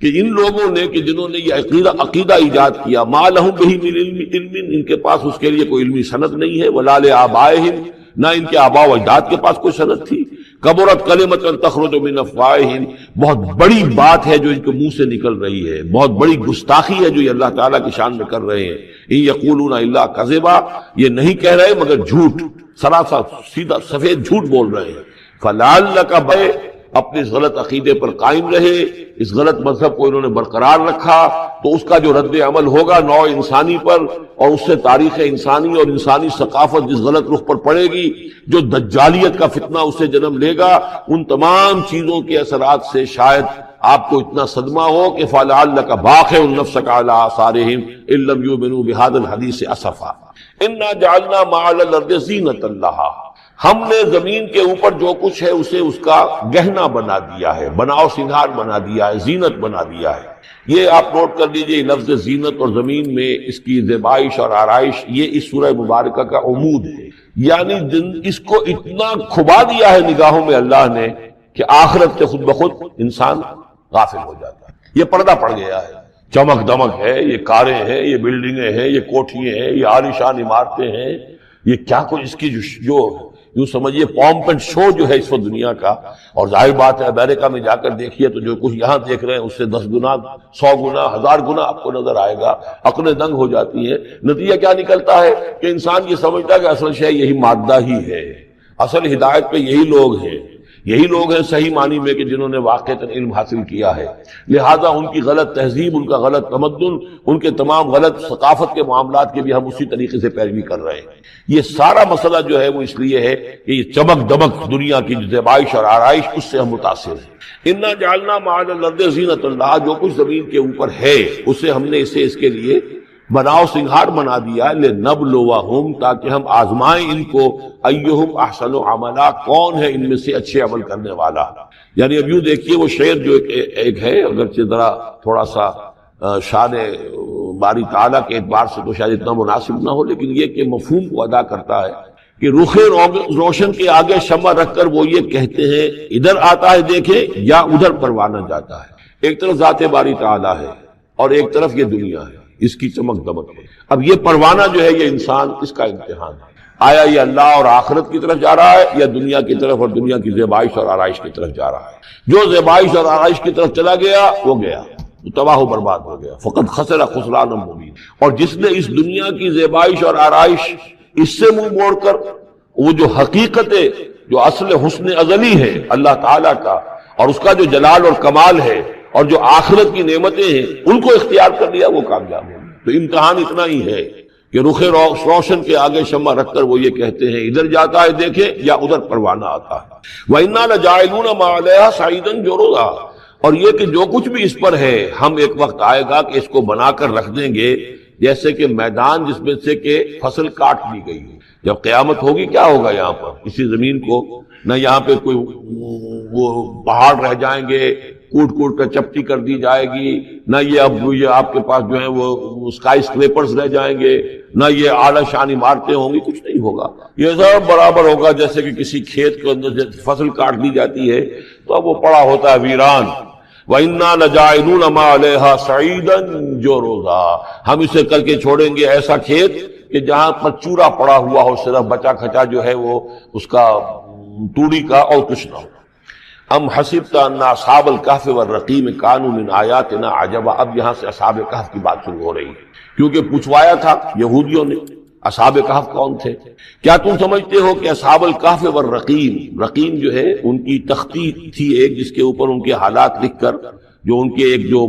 کہ ان لوگوں نے کہ جنہوں نے یہ عقیدہ ایجاد کیا، ما لہم بہ من علم، ان کے پاس اس کے لیے کوئی علمی سند نہیں ہے، ولا لآبائہم، نہ ان کے آباء و اجداد کے پاس کوئی سند تھی، کبرت کلمۃ تخرج من افواہہم، بہت بڑی بات ہے جو ان کے منہ سے نکل رہی ہے، بہت بڑی گستاخی ہے جو یہ اللہ تعالیٰ کی شان میں کر رہے ہیں۔ ان یقولون الا کذبا، یہ نہیں کہہ رہے مگر جھوٹ، سراسر سیدھا سفید جھوٹ بول رہے ہیں۔ فلعلک بے، اپنے اس غلط عقیدے پر قائم رہے، اس غلط مذہب کو انہوں نے برقرار رکھا، تو اس کا جو رد عمل ہوگا نوع انسانی پر، اور اس سے تاریخ انسانی اور انسانی ثقافت جس غلط رخ پر پڑے گی، جو دجالیت کا فتنہ اسے جنم لے گا، ان تمام چیزوں کے اثرات سے شاید آپ کو اتنا صدمہ ہو کہ فلعلک باخع نفسک علی آثارہم ان لم یؤمنوا بہذا الحدیث اسفا انا جعلنا ما علی الارض زینۃ لہا، ہم نے زمین کے اوپر جو کچھ ہے اسے اس کا گہنا بنا دیا ہے، بناؤ سنگھار بنا دیا ہے، زینت بنا دیا ہے۔ یہ آپ نوٹ کر لیجئے، لفظ زینت اور زمین میں اس کی زیبائش اور آرائش، یہ اس سورہ مبارکہ کا عمود ہے، یعنی اس کو اتنا کھبا دیا ہے نگاہوں میں اللہ نے کہ آخرت سے خود بخود انسان غافل ہو جاتا ہے۔ یہ پردہ پڑ گیا ہے، چمک دمک ہے، یہ کاریں ہیں، یہ بلڈنگیں ہیں، یہ کوٹھیاں ہیں، یہ عالیشان عمارتیں ہیں، یہ کیا کچھ اس کی جو یوں سمجھیے پومپ اینڈ شو جو ہے اس وقت دنیا کا، اور ظاہر بات ہے امریکہ میں جا کر دیکھیے تو جو کچھ یہاں دیکھ رہے ہیں اس سے 10 گنا 100 گنا 1000 گنا آپ کو نظر آئے گا، عقلیں دنگ ہو جاتی ہیں۔ نتیجہ کیا نکلتا ہے کہ انسان یہ سمجھتا ہے کہ اصل شے یہی مادہ ہی ہے، اصل ہدایت پہ یہی لوگ ہیں، یہی لوگ ہیں صحیح معنی میں کہ جنہوں نے واقعتاً علم حاصل کیا ہے، لہذا ان کی غلط تہذیب، ان کا غلط تمدن، ان کے تمام غلط ثقافت کے معاملات کے بھی ہم اسی طریقے سے پیروی کر رہے ہیں۔ یہ سارا مسئلہ جو ہے وہ اس لیے ہے کہ یہ چمک دمک دنیا کی زیبائش اور آرائش، اس سے ہم متاثر ہیں۔ انا جعلنا ما علی الارض زینۃ لہا، جو کچھ زمین کے اوپر ہے اسے ہم نے اسے اس کے لیے بناؤ سنگھار بنا دیا، لنبلوہم، تاکہ ہم آزمائیں ان کو، ایہم احسن عملا، کون ہے ان میں سے اچھے عمل کرنے والا۔ یعنی اب یوں دیکھیے وہ شعر جو ایک ہے، اگرچہ ذرا تھوڑا سا شان باری تعالیٰ کے اعتبار سے تو شاید اتنا مناسب نہ ہو، لیکن یہ کہ مفہوم کو ادا کرتا ہے کہ رخ روشن کے آگے شمع رکھ کر وہ یہ کہتے ہیں ادھر آتا ہے دیکھیں یا ادھر پروانہ جاتا ہے۔ ایک طرف ذات باری تعالیٰ ہے اور ایک طرف یہ دنیا ہے، اس کی چمک دمک ہے۔ اب یہ پروانہ جو ہے یہ انسان، اس کا امتحان ہے، آیا یہ اللہ اور آخرت کی طرف جا رہا ہے یا دنیا کی طرف اور دنیا کی زیبائش اور آرائش کی طرف جا رہا ہے۔ جو زیبائش اور آرائش کی طرف چلا گیا وہ گیا، تباہ و برباد ہو گیا، فقط خسر خسرانا مبین۔ اور جس نے اس دنیا کی زیبائش اور آرائش اس سے منہ موڑ کر وہ جو حقیقت ہے، جو اصل حسن ازلی ہے اللہ تعالیٰ کا، اور اس کا جو جلال اور کمال ہے، اور جو آخرت کی نعمتیں ہیں، ان کو اختیار کر لیا، وہ کامیاب ہو۔ تو امتحان اتنا ہی ہے کہ رخ روشن کے آگے شمع رکھ کر وہ یہ کہتے ہیں ادھر جاتا ہے دیکھیں یا ادھر پروانہ آتا ہے۔ وَإِنَّا لَجَاعِلُونَ مَا عَلَيْهَا صَعِيدًا جُرُزًا، اور یہ کہ جو کچھ بھی اس پر ہے ہم ایک وقت آئے گا کہ اس کو بنا کر رکھ دیں گے جیسے کہ میدان جس میں سے کہ فصل کاٹ لی گئی ہے۔ جب قیامت ہوگی کیا ہوگا یہاں پر اسی زمین کو، نہ یہاں پہ کوئی وہ پہاڑ رہ جائیں گے کوٹ کوٹ کر چپٹی کر دی جائے گی، نہ یہ اب یہ آپ کے پاس جو ہیں وہ اسکائی اسکریپرز رہ جائیں گے، نہ یہ اعلیٰ شان عمارتیں ہوں گی، کچھ نہیں ہوگا۔ یہ سب برابر ہوگا جیسے کہ کسی کھیت کے اندر فصل کاٹ دی جاتی ہے تو اب وہ پڑا ہوتا ہے ویران۔ وَإِنَّا لَجَاعِلُونَ مَا عَلَيْهَا صَعِيدًا جُرُزًا، ہم اسے کر کے چھوڑیں گے ایسا کھیت کہ جہاں پر چورا پڑا ہوا ہو، صرف بچا کھچا جو ہے وہ اس کا توڑی کا، اور کچھ نہ ہو۔ ام حسبت ان اصحاب الکہف والرقیم کانوا من آیاتنا عجبا، اب یہاں سے اصحاب کہف کی بات شروع ہو رہی ہے، کیونکہ پوچھوایا تھا یہودیوں نے اصحاب کہف کون تھے۔ کیا تم سمجھتے ہو کہ اصحاب الکہف والرقیم، رقیم جو ہے ان کی تختی تھی ایک جس کے اوپر ان کے حالات لکھ کر، جو ان کے ایک جو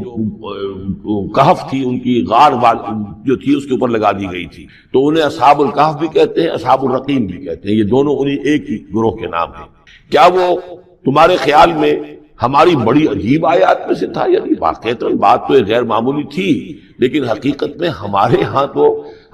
کہف تھی ان کی غار جو تھی اس کے اوپر لگا دی گئی تھی، تو انہیں اصحاب الکہف بھی کہتے ہیں، اصحاب الرقیم بھی کہتے ہیں، یہ دونوں انہیں ایک ہی گروہ کے نام ہیں۔ کیا وہ تمہارے خیال میں ہماری بڑی عجیب آیات میں سے تھا؟ یعنی واقعتاً بات تو غیر معمولی تھی، لیکن حقیقت میں ہمارے ہاں تو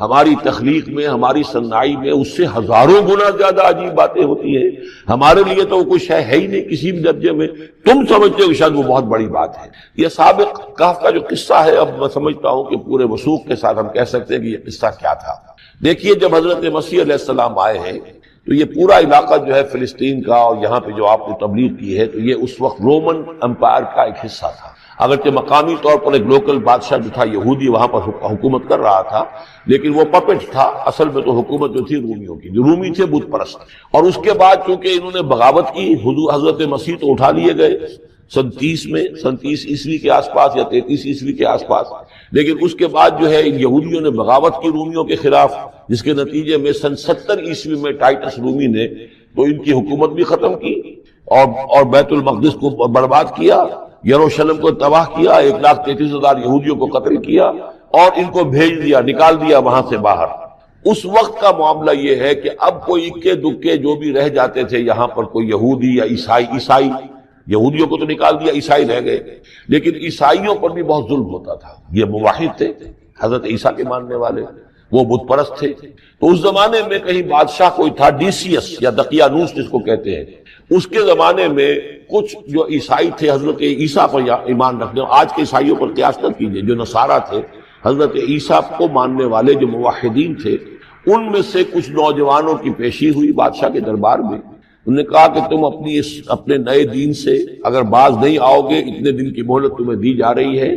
ہماری تخلیق میں، ہماری صنائی میں اس سے ہزاروں گنا زیادہ عجیب باتیں ہوتی ہیں، ہمارے لیے تو وہ کچھ ہے ہی نہیں کسی بھی درجے میں، تم سمجھتے ہو شاید وہ بہت بڑی بات ہے۔ یہ سابق کہف کا جو قصہ ہے، اب میں سمجھتا ہوں کہ پورے وثوق کے ساتھ ہم کہہ سکتے ہیں کہ یہ قصہ کیا تھا۔ دیکھیے جب حضرت مسیح علیہ السلام آئے ہیں تو یہ پورا علاقہ جو ہے فلسطین کا، اور یہاں پہ جو آپ نے تبلیغ کی ہے، تو یہ اس وقت رومن امپائر کا ایک حصہ تھا۔ اگرچہ مقامی طور پر ایک لوکل بادشاہ جو تھا یہودی وہاں پر حکومت کر رہا تھا، لیکن وہ پپٹ تھا، اصل میں تو حکومت جو تھی رومیوں کی، جو رومی تھے بت پرست۔ اور اس کے بعد چونکہ انہوں نے بغاوت کی، حضرت مسیح تو اٹھا لیے گئے سن 30 میں، سن 30 عیسوی کے آس پاس یا 33 عیسوی کے آس پاس، لیکن اس کے بعد جو ہے ان یہودیوں نے بغاوت کی رومیوں کے خلاف، جس کے نتیجے میں سن 70 عیسوی میں ٹائٹس رومی نے تو ان کی حکومت بھی ختم کی اور بیت المقدس کو برباد کیا، یروشلم کو تباہ کیا، 1,33,000 یہودیوں کو قتل کیا اور ان کو بھیج دیا، نکال دیا وہاں سے باہر۔ اس وقت کا معاملہ یہ ہے کہ اب کوئی اکے دکے جو بھی رہ جاتے تھے یہاں پر، کوئی یہودی یا عیسائی، یہودیوں کو تو نکال دیا، عیسائی رہ گئے، لیکن عیسائیوں پر بھی بہت ظلم ہوتا تھا۔ یہ موحد تھے، حضرت عیسیٰ کے ماننے والے، وہ بت پرست تھے۔ تو اس زمانے میں کہیں بادشاہ کوئی تھا ڈیسیس یا دقیانوس جس کو کہتے ہیں، اس کے زمانے میں کچھ جو عیسائی تھے حضرت عیسیٰ پر ایمان رکھنے، آج کے عیسائیوں پر قیاس نہ کیجیے، جو نصارہ تھے حضرت عیسیٰ کو ماننے والے جو موحدین تھے، ان میں سے کچھ نوجوانوں کی پیشی ہوئی بادشاہ کے دربار میں۔ انہوں نے کہا کہ تم اپنے نئے دین سے اگر باز نہیں آؤ گے، اتنے دن کی مہلت تمہیں دی جا رہی ہے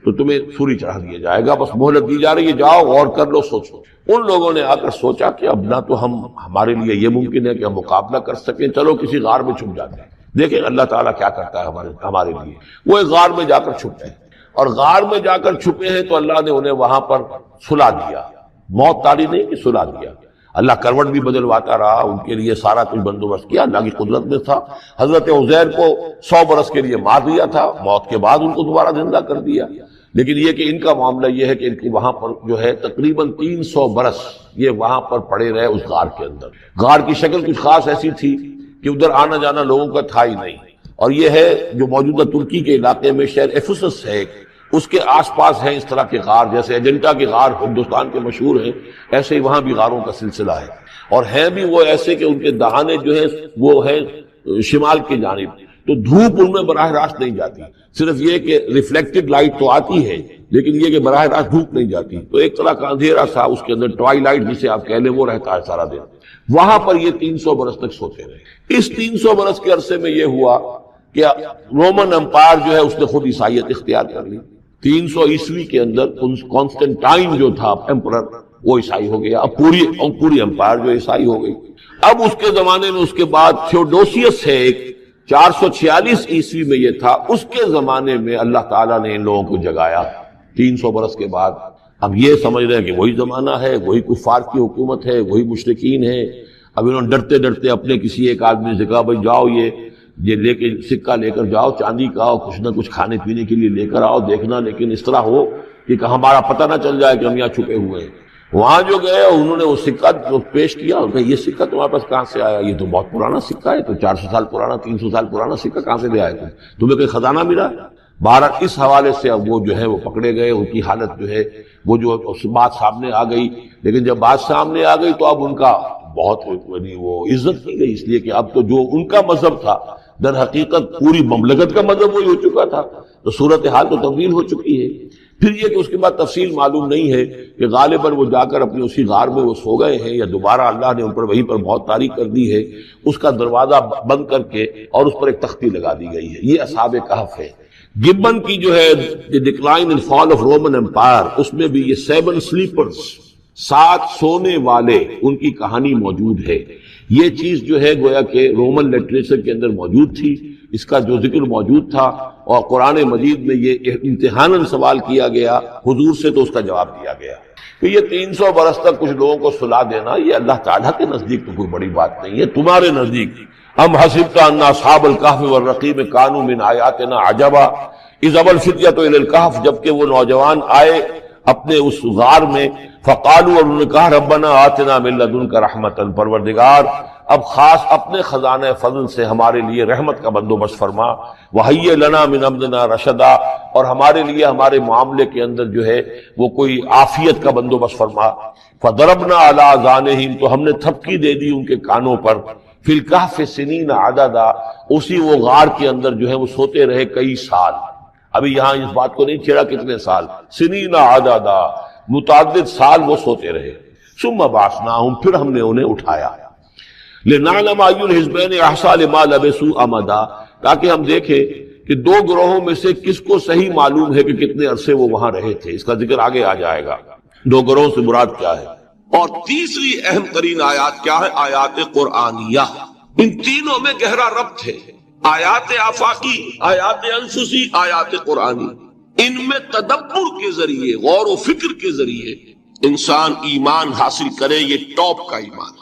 تو تمہیں سولی چڑھا دیا جائے گا، بس مہلت دی جا رہی ہے، جاؤ غور کر لو، سوچو۔ ان لوگوں نے آ کر سوچا کہ اب نہ تو ہمارے لیے یہ ممکن ہے کہ ہم مقابلہ کر سکیں، چلو کسی غار میں چھپ جاتے ہیں، دیکھیں اللہ تعالیٰ کیا کرتا ہے ہمارے لیے۔ وہ ایک غار میں جا کر چھپے، اور غار میں جا کر چھپے ہیں تو اللہ نے انہیں وہاں پر سلا دیا، موت طاری نہیں کہ سلا دیا۔ اللہ کروٹ بھی بدلواتا رہا، ان کے لیے سارا کچھ بندوبست کیا، اللہ کی قدرت میں تھا۔ حضرت عزیر کو 100 برس کے لیے مار دیا تھا، موت کے بعد ان کو دوبارہ زندہ کر دیا۔ لیکن یہ کہ ان کا معاملہ یہ ہے کہ ان کی وہاں پر جو ہے تقریباً 300 برس یہ وہاں پر پڑے رہے اس غار کے اندر۔ غار کی شکل کچھ خاص ایسی تھی کہ ادھر آنا جانا لوگوں کا تھا ہی نہیں، اور یہ ہے جو موجودہ ترکی کے علاقے میں شہر ایفسس ہے، اس کے آس پاس ہیں اس طرح کے غار، جیسے ایجنٹا کے غار ہندوستان کے مشہور ہیں، ایسے ہی وہاں بھی غاروں کا سلسلہ ہے، اور ہیں بھی وہ ایسے کہ ان کے دہانے جو ہیں وہ ہے شمال کی جانب، تو دھوپ ان میں براہ راست نہیں جاتی، صرف یہ کہ ریفلیکٹڈ لائٹ تو آتی ہے لیکن یہ کہ براہ راست دھوپ نہیں جاتی، تو ایک طرح کا اندھیرا سا اس کے اندر ٹوائی لائٹ جسے آپ کہہ لیں وہ رہتا ہے سارا دن۔ وہاں پر یہ 300 برس تک سوتے رہے۔ اس 300 برس کے عرصے میں یہ ہوا کہ رومن امپائر جو ہے اس نے خود عیسائیت اختیار کر لی۔ 300 عیسوی کے اندر کانسٹنٹائن جو تھا ایمپرر، وہ عیسائی ہو گیا، اب پوری امپائر جو عیسائی ہو گئی۔ اب اس کے زمانے میں اس کے بعد تھیوڈوسیس ہے ایک، 446 عیسوی میں یہ تھا، اس کے زمانے میں اللہ تعالیٰ نے ان لوگوں کو جگایا 300 برس کے بعد۔ اب یہ سمجھ رہے ہیں کہ وہی زمانہ ہے، وہی کفار کی حکومت ہے، وہی مشرکین ہے۔ اب انہوں نے ڈرتے ڈرتے اپنے کسی ایک آدمی سے کہا بھائی جاؤ یہ لے کے سکہ لے کر جاؤ، چاندی کا ہو، کچھ نہ کچھ کھانے پینے کے لیے لے کر آؤ، دیکھنا لیکن اس طرح ہو کہ ہمارا پتہ نہ چل جائے کہ ہم یہاں چھپے ہوئے ہیں۔ وہاں جو گئے انہوں نے وہ سکہ پیش کیا، کہ یہ سکہ تمہارے پاس کہاں سے آیا؟ یہ تو بہت پرانا سکہ ہے، تو 400 سال پرانا، 300 سال پرانا سکہ کہاں سے لے آئے تمہیں کوئی خزانہ ملا؟ بہرحال اس حوالے سے اب وہ جو ہے وہ پکڑے گئے، ان کی حالت جو ہے وہ جو بات سامنے آ گئی، لیکن جب بات سامنے آ گئی تو اب ان کا بہت وہ عزت کی گئی، اس لیے کہ اب تو جو ان کا مذہب تھا در حقیقت پوری مملکت کا مذہب وہی ہو چکا تھا، تو صورتحال تو تبدیل ہو چکی ہے۔ پھر یہ کہ اس کے بعد تفصیل معلوم نہیں ہے کہ غالباً وہ جا کر اپنی اسی غار میں وہ سو گئے ہیں یا دوبارہ اللہ نے ان پر وہیں پر بہت تاریخ کر دی ہے، اس کا دروازہ بند کر کے اور اس پر ایک تختی لگا دی گئی ہے۔ یہ اصحاب کہف ہے۔ گبن کی جو ہے decline and fall of Roman Empire, اس میں بھی یہ 7 سلیپرز، 7 سونے والے، ان کی کہانی موجود ہے۔ یہ چیز جو ہے گویا کہ رومن لٹریچر کے اندر موجود تھی، اس کا جو ذکر موجود تھا، اور قرآن مجید میں یہ امتحاناً سوال کیا گیا حضور سے، تو اس کا جواب دیا گیا کہ یہ 300 برس تک کچھ لوگوں کو سلا دینا یہ اللہ تعالیٰ کے نزدیک تو کوئی بڑی بات نہیں ہے، تمہارے نزدیک ام حسبت ان اصحاب الکہف والرقیم کانوا من آیاتنا عجبا اذ ابى الفتية الى الکہف، جبکہ وہ نوجوان آئے اپنے اس غار میں، فقالوا، اور انہوں نے کہا ربنا آتنا من لدنک رحمتا، پروردگار اب خاص اپنے خزانہ فضل سے ہمارے لیے رحمت کا بندوبست فرما، وہیئ لنا من امرنا رشدا، اور ہمارے لیے ہمارے معاملے کے اندر جو ہے وہ کوئی عافیت کا بندوبست فرما، فضربنا علی آذانہم، تو ہم نے تھپکی دے دی ان کے کانوں پر، فی الکہف سنین عددا، اسی وہ غار کے اندر جو ہے وہ سوتے رہے کئی سال۔ ابھی یہاں اس بات کو نہیں چھیڑا کتنے سال، سنین عددا، متعدد سال وہ سوتے رہے۔ ثم بعثناہم، پھر ہم نے انہیں اٹھایا، لنعلم ای الحزبین احصیٰ لما لبثوا امدا، تاکہ ہم دیکھیں کہ دو گروہوں میں سے کس کو صحیح معلوم ہے کہ کتنے عرصے وہ وہاں رہے تھے، اس کا ذکر آگے آ جائے گا، دو گروہوں سے مراد کیا ہے۔ اور تیسری اہم ترین آیات کیا ہے؟ آیات قرآنیہ، ان تینوں میں گہرا ربط ہے، آیات آفاقی، آیات انفسی، آیات قرآنی۔ ان میں تدبر کے ذریعے، غور و فکر کے ذریعے انسان ایمان حاصل کرے، یہ ٹاپ کا ایمان،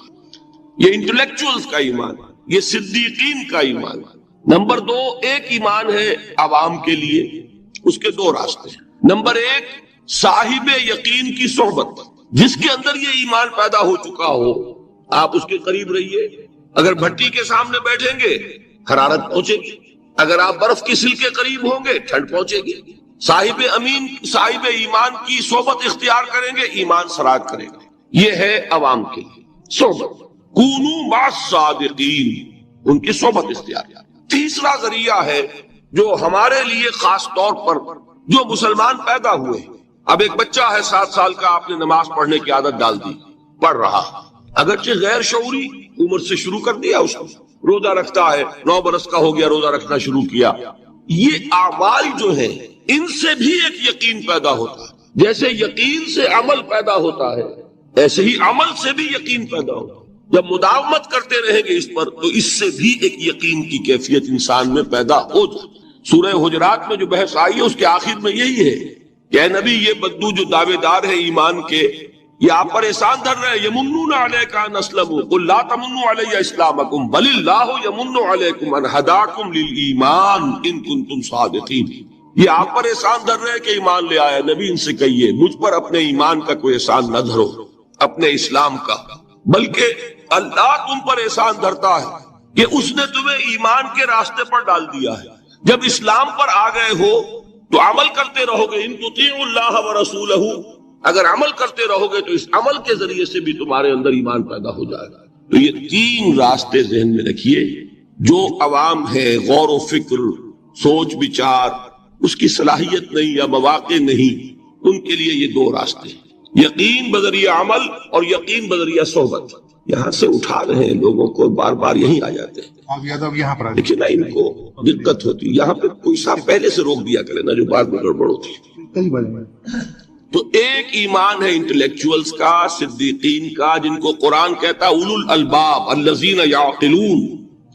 یہ انٹلیکچوئلز کا ایمان، یہ صدیقین کا ایمان۔ نمبر دو، ایک ایمان ہے عوام کے لیے، اس کے دو راستے ہیں۔ نمبر ایک، صاحب یقین کی صحبت، جس کے اندر یہ ایمان پیدا ہو چکا ہو، آپ اس کے قریب رہیے۔ اگر بھٹی کے سامنے بیٹھیں گے حرارت پہنچے گی، اگر آپ برف کی سل کے قریب ہوں گے ٹھنڈ پہنچے گی۔ صاحب ایمان کی صحبت اختیار کریں گے، ایمان سراج کریں گے۔ یہ ہے عوام کے لیے صحبت، کونوا مع الصادقین، ان کی صحبت اختیار۔ تیسرا ذریعہ ہے جو ہمارے لیے خاص طور پر جو مسلمان پیدا ہوئے، اب ایک بچہ ہے 7 سال کا، آپ نے نماز پڑھنے کی عادت ڈال دی، پڑھ رہا، اگرچہ غیر شعوری عمر سے شروع کر دیا، اس کو روزہ رکھتا ہے، 9 برس کا ہو گیا روزہ رکھنا شروع کیا۔ یہ اعمال جو ہیں ان سے بھی ایک یقین پیدا ہوتا ہے، جیسے یقین سے عمل پیدا ہوتا ہے ایسے ہی عمل سے بھی یقین پیدا ہوتا ہے۔ جب مداومت کرتے رہیں گے اس پر تو اس سے بھی ایک یقین کی کیفیت انسان میں پیدا ہو جائے۔ سورہ حجرات میں جو بحث آئی ہے اس کے آخر میں یہی ہے کہ اے نبی، یہ بدو جو دعوے دار ہے ایمان کے، یہ آپ پر احسان دھر رہے ہیں، یمنون علیک ان اسلموا قل لا تمنوا علی اسلامکم بل اللہ یمن علیکم ان ہداکم للایمان ان کنتم صادقین۔ یہ آپ پر احسان دھر رہے ہیں کہ ایمان لے آیا، نبی ان سے کہیے مجھ پر اپنے ایمان کا کوئی احسان نہ دھرو، اپنے اسلام کا، بلکہ اللہ تم پر احسان دھرتا ہے کہ اس نے تمہیں ایمان کے راستے پر ڈال دیا ہے۔ جب اسلام پر آ گئے ہو تو عمل کرتے رہو گے، ان تطیعوا اللہ ورسولہ، اگر عمل کرتے رہو گے تو اس عمل کے ذریعے سے بھی تمہارے اندر ایمان پیدا ہو جائے گا۔ تو یہ 3 راستے ذہن میں رکھیے، جو عوام ہے غور و فکر، سوچ بچار، اس کی صلاحیت نہیں یا مواقع نہیں، ان کے لیے یہ 2 راستے ہیں، یقین بذریعہ عمل اور یقین بذریعہ صحبت۔ یہاں سے اٹھا رہے ہیں لوگوں کو، بار بار یہیں آ جاتے ہیں، یہاں پر دیکھیے نا، ان کو دقت ہوتی ہے، یہاں پہ کوئی صاحب پہلے سے روک دیا کرے نا جو بعد میں گڑبڑ ہوتی ہے۔ تو ایک ایمان ہے انٹلیکچوئلز کا، صدیقین کا، جن کو قرآن کہتا ہے اولو الالباب الذین یعقلون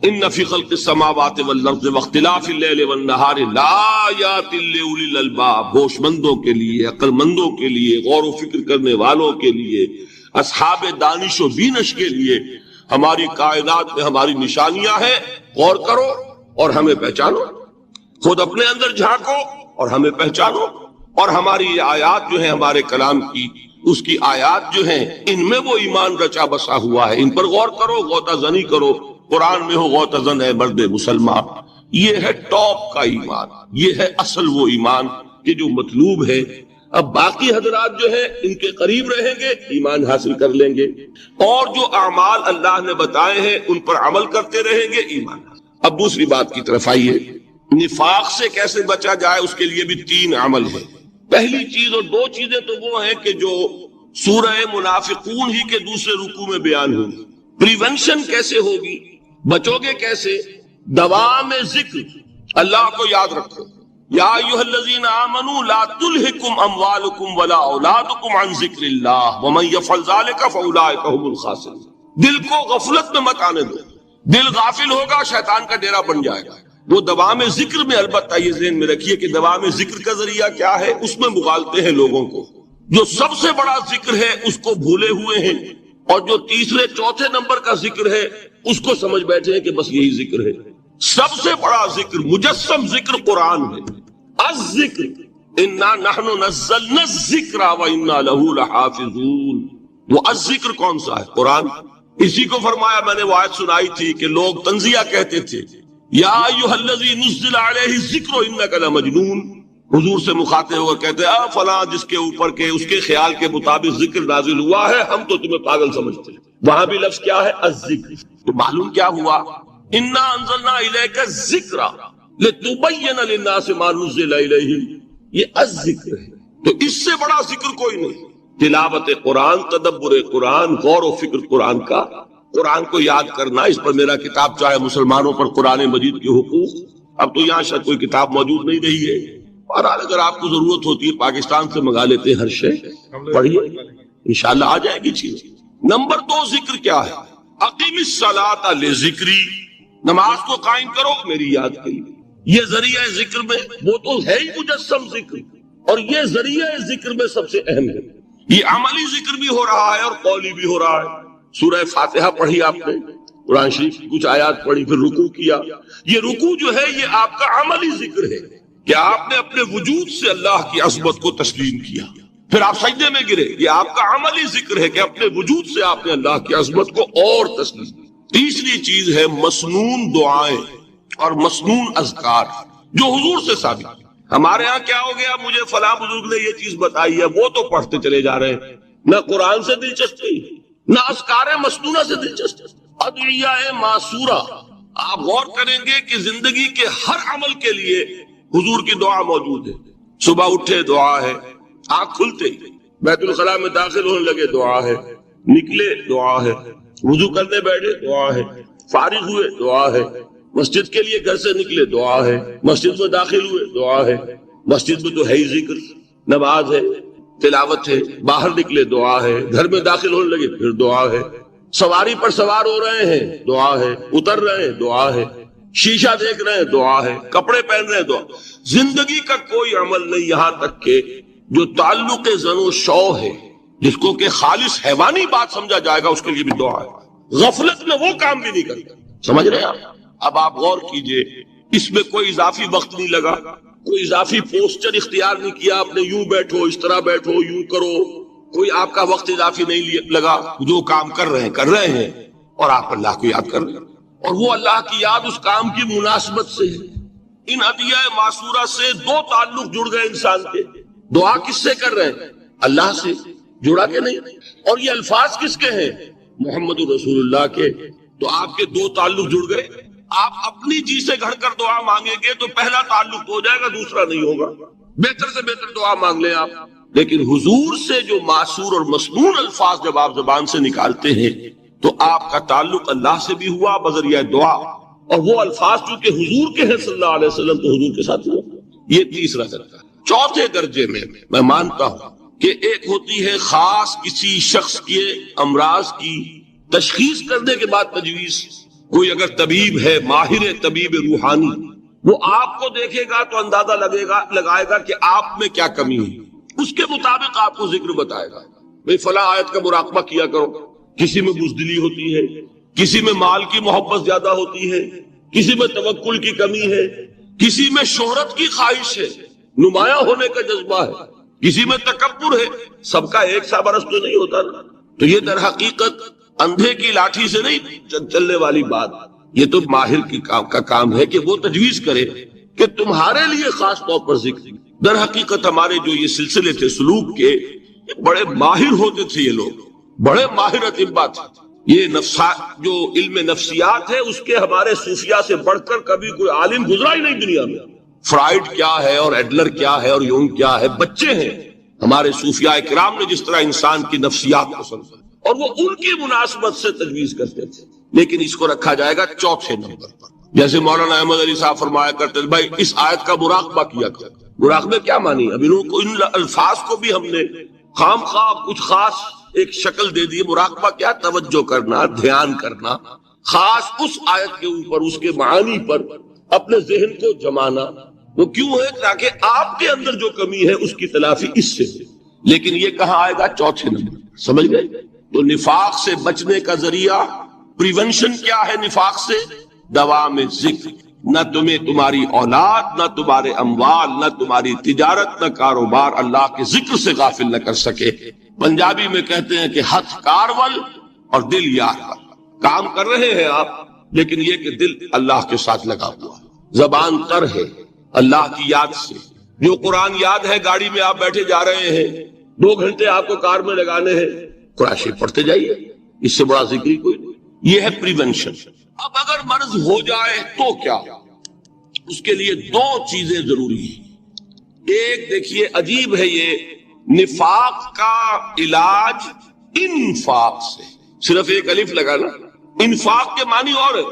ان فی خلق السماوات والارض واختلاف اللیل والنہار لآیات لأولی الالباب، ہوش مندوں کے لیے، عقل مندوں کے لیے، غور و فکر کرنے والوں کے لیے، اصحاب دانش و بینش کے لیے ہماری کائنات میں ہماری نشانیاں ہیں، غور کرو اور ہمیں پہچانو، خود اپنے اندر جھانکو اور ہمیں پہچانو۔ اور ہماری یہ آیات جو ہیں ہمارے کلام کی، اس کی آیات جو ہیں ان میں وہ ایمان رچا بسا ہوا ہے، ان پر غور کرو، غوطہ زنی کرو، قرآن میں ہو غوطہ زن ہے مرد مسلمان۔ یہ ہے ٹاپ کا ایمان، یہ ہے اصل وہ ایمان کہ جو مطلوب ہے۔ اب باقی حضرات جو ہیں ان کے قریب رہیں گے، ایمان حاصل کر لیں گے، اور جو اعمال اللہ نے بتائے ہیں ان پر عمل کرتے رہیں گے، ایمان۔ اب دوسری بات کی طرف آئیے، نفاق سے کیسے بچا جائے، اس کے لیے بھی 3 عمل ہیں۔ پہلی چیز، اور 2 چیزیں تو وہ ہیں کہ جو سورہ منافقون ہی کے دوسرے رکوع میں بیان ہوگی۔ پریونشن کیسے ہوگی، بچو گے کیسے؟ دوام ذکر، اللہ کو یاد رکھو، یا ایھا الذین آمنوا لا تلہکم اموالکم ولا اولادکم عن ذکر اللہ ومن یفعل ذلک فاولئک هم الخاسرون۔ دل کو غفلت میں مت آنے دو، دل غافل ہوگا شیطان کا ڈیرا بن جائے گا۔ وہ دوام ذکر میں، البتہ یہ ذہن میں رکھیے کہ دوام ذکر کا ذریعہ کیا ہے، اس میں مغالتے ہیں لوگوں کو، جو سب سے بڑا ذکر ہے اس کو بھولے ہوئے ہیں، اور جو تیسرے چوتھے نمبر کا ذکر ہے اس کو سمجھ بیٹھے ہیں کہ بس یہی ذکر ہے۔ سب سے بڑا ذکر، مجسم ذکر قرآن ہے۔ الذکر انا نحن نزلنا الذکر وانا له لحافظون۔ وہ الذکر کون سا ہے؟ قرآن۔ اسی کو فرمایا، میں نے وہ آیت سنائی تھی کہ لوگ تنزیہ کہتے تھے، یا ایھا الذی نزل علیہ الذکر انک لمجنون، حضور سے مخاطب ہو کر کہتے ہیں فلاں جس کے اوپر کے اس کے خیال کے مطابق ذکر نازل ہوا ہے، ہم تو تمہیں پاگل سمجھتے ہیں۔ وہاں بھی لفظ کیا ہے؟ الذکر۔ تو معلوم کیا ہوا؟ انا انزلنا الیک الذکر لتبین للناس ما نزل الیہم، یہ الذکر ہے۔ تو اس سے بڑا ذکر کوئی نہیں۔ تلاوت قرآن، تدبر قرآن، غور و فکر قرآن کا، قرآن کو یاد کرنا، اس پر میرا کتاب چاہے مسلمانوں پر قرآن مجید کے حقوق، اب تو یہاں شاید کوئی کتاب موجود نہیں رہی ہے، بہرحال اگر آپ کو ضرورت ہوتی ہے پاکستان سے منگا لیتے ہر شے، پڑھیے انشاءاللہ آ جائے گی چیز۔ نمبر 2 ذکر کیا ہے؟ اقیم الصلاۃ لذکری، نماز کو قائم کرو میری یاد کے لیے۔ یہ ذریعہ ذکر میں وہ تو ہے ہی مجسم ذکر، اور یہ ذریعہ ذکر میں سب سے اہم ہے۔ یہ عملی ذکر بھی ہو رہا ہے اور قولی بھی ہو رہا ہے۔ سورہ فاتحہ پڑھی آپ نے، قرآن شریف کی کچھ آیات پڑھی، پھر رکوع کیا۔ یہ رکوع جو ہے یہ آپ کا عملی ذکر ہے کہ آپ نے اپنے وجود سے اللہ کی عظمت کو تسلیم کیا، پھر آپ سجدے میں گرے، یہ آپ کا عملی ذکر ہے کہ اپنے وجود سے آپ نے اللہ کی عظمت کو اور تسلیم کیا۔ تیسری چیز ہے مسنون دعائیں اور مسنون اذکار جو حضور سے ثابت۔ ہمارے ہاں کیا ہو گیا، مجھے فلاں بزرگ نے یہ چیز بتائی ہے، وہ تو پڑھتے چلے جا رہے ہیں، نہ قرآن سے دلچسپی نہ اذکار مسنونہ سے دلچسپی، ادعیہ معصورہ۔ آپ غور کریں گے کہ زندگی کے ہر عمل کے لیے حضور کی دعا موجود ہے۔ صبح اٹھے دعا ہے، آنکھ کھلتے بیت الخلاء میں داخل ہونے لگے دعا ہے، نکلے دعا ہے، وضو کرنے بیٹھے دعا ہے، فارغ ہوئے دعا ہے، مسجد کے لیے گھر سے نکلے دعا ہے، مسجد میں داخل ہوئے دعا ہے، مسجد میں تو ہے ہی ذکر، نماز ہے، تلاوت ہے، باہر نکلے دعا ہے، گھر میں داخل ہونے لگے پھر دعا ہے، سواری پر سوار ہو رہے ہیں دعا ہے، اتر رہے ہیں دعا ہے، شیشہ دیکھ رہے ہیں دعا ہے، کپڑے پہن رہے ہیں دعا۔ زندگی کا کوئی عمل نہیں یہاں تک کہ جو تعلق زن و شو ہے، جس کو کہ خالص حیوانی بات سمجھا جائے گا، اس کے لیے بھی دعا ہے۔ غفلت میں وہ کام بھی نہیں کرتا، سمجھ رہے ہیں آپ؟ اب آپ غور کیجئے، اس میں کوئی اضافی وقت نہیں لگا، کوئی اضافی پوسچر اختیار نہیں کیا آپ نے، یوں بیٹھو اس طرح بیٹھو یوں کرو، کوئی آپ کا وقت اضافی نہیں لگا، جو کام کر رہے ہیں اور آپ اللہ کو یاد کر رہے ہیں، اور وہ اللہ کی یاد اس کام کی مناسبت سے ہے۔ ان ادعیہ معصورہ سے 2 تعلق جڑ گئے انسان کے۔ دعا کس سے کر رہے ہیں؟ اللہ سے، جڑا کہ نہیں؟ اور یہ الفاظ کس کے ہیں؟ محمد رسول اللہ کے۔ تو آپ کے 2 تعلق جڑ گئے۔ آپ اپنی جی سے گھڑ کر دعا مانگیں گے تو پہلا تعلق تو ہو جائے گا، دوسرا نہیں ہوگا۔ بہتر سے بہتر دعا مانگ لیں آپ، لیکن حضور سے جو معصور اور مسنون الفاظ جب آپ زبان سے نکالتے ہیں تو آپ کا تعلق اللہ سے بھی ہوا بذریعہ دعا، اور وہ الفاظ چونکہ حضور کے ہیں صلی اللہ علیہ وسلم تو حضور کے ساتھ ہوا۔ یہ تیسرا درجہ۔ چوتھے درجے میں مانتا ہوں کہ ایک ہوتی ہے خاص کسی شخص کے امراض کی تشخیص کرنے کے بعد تجویز۔ کوئی اگر طبیب ہے، ماہر طبیب روحانی، وہ آپ کو دیکھے گا تو اندازہ لگائے گا کہ آپ میں کیا کمی ہے، اس کے مطابق آپ کو ذکر بتائے گا۔ بھئی فلاں آیت کا مراقبہ کیا کرو۔ کسی میں بزدلی ہوتی ہے، کسی میں مال کی محبت زیادہ ہوتی ہے، کسی میں توکل کی کمی ہے، کسی میں شہرت کی خواہش ہے، نمایاں ہونے کا جذبہ ہے، کسی میں تکبر ہے۔ سب کا ایک سا برس تو نہیں ہوتا نا۔ تو یہ در حقیقت اندھے کی لاٹھی سے نہیں چلنے والی بات، یہ تو ماہر کا کام ہے کہ وہ تجویز کرے کہ تمہارے لیے خاص طور پر ذکر۔ در حقیقت ہمارے جو یہ سلسلے تھے سلوک کے، بڑے ماہر ہوتے تھے یہ لوگ، بڑے ماہر اطباء تھے۔ یہ جو علم نفسیات ہے اس کے ہمارے صوفیاء سے بڑھ کر کبھی کوئی عالم گزرا ہی نہیں دنیا میں۔ فرائیڈ کیا ہے اور ایڈلر کیا ہے اور یونگ کیا ہے، بچے ہیں ہمارے صوفیاء کرام نے جس طرح انسان کی نفسیات کو سمجھا، اور وہ ان کی مناسبت سے تجویز کرتے تھے۔ لیکن اس کو رکھا جائے گا چوتھے نمبر پر، جیسے مولانا احمد علی صاحب فرمایا کرتے تھے، بھائی اس آیت کا مراقبہ کیا کرو۔ مراقبہ کیا مانی؟ اب انہوں کو ان الفاظ کو بھی ہم نے خام خواہ کچھ خاص ایک شکل دے دی۔ مراقبہ کیا؟ توجہ کرنا، دھیان کرنا، خاص اس آیت کے اوپر، اس کے معانی پر اپنے ذہن کو جمانا۔ وہ کیوں ہے؟ تاکہ آپ کے اندر جو کمی ہے اس کی تلافی اس سے ہے۔ لیکن یہ کہاں آئے گا؟ چوتھے نمبر، سمجھ گئے؟ تو نفاق سے بچنے کا ذریعہ، پریونشن کیا ہے نفاق سے؟ دوام ذکر۔ نہ تمہیں تمہاری اولاد، نہ تمہارے اموال، نہ تمہاری تجارت، نہ کاروبار اللہ کے ذکر سے غافل نہ کر سکے۔ پنجابی میں کہتے ہیں کہ ہتھ کارول اور دل یار ول۔ کام کر رہے ہیں آپ، لیکن یہ کہ دل اللہ کے ساتھ لگا ہوا ہے، زبان تر ہے اللہ کی یاد سے۔ جو قرآن یاد ہے، گاڑی میں آپ بیٹھے جا رہے ہیں، 2 گھنٹے آپ کو کار میں لگانے ہیں، قرآن شریف پڑھتے جائیے، اس سے بڑا ذکر ہی کوئی نہیں۔ یہ ہے پریونشن۔ اب اگر مرض ہو جائے تو کیا؟ اس کے لیے 2 چیزیں ضروری ہیں۔ ایک دیکھیے عجیب ہے، یہ نفاق کا علاج انفاق سے، صرف ایک الف لگا نا، انفاق کے معنی اور ہے،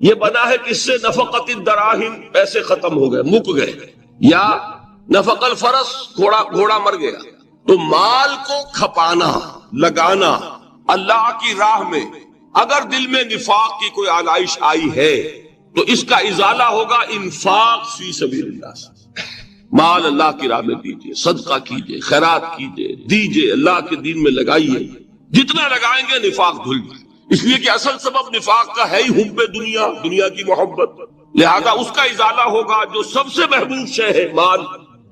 یہ بنا ہے کس سے؟ نفقت الدراہم، پیسے ختم ہو گئے، مک گئے، یا نفق الفرس، گھوڑا مر گیا۔ تو مال کو کھپانا، لگانا اللہ کی راہ میں، اگر دل میں نفاق کی کوئی آلائش آئی ہے تو اس کا ازالہ ہوگا انفاق فی سبیل اللہ سے۔ مال اللہ کی راہ میں دیجیے، صدقہ کیجیے، خیرات کیجیے، دیجیے، اللہ کے دین میں لگائیے، جتنا لگائیں گے نفاق دھل جائے۔ اس لیے کہ اصل سبب نفاق کا ہے ہی حب دنیا، دنیا کی محبت، لہذا اس کا ازالہ ہوگا جو سب سے محبوب شے ہے مال۔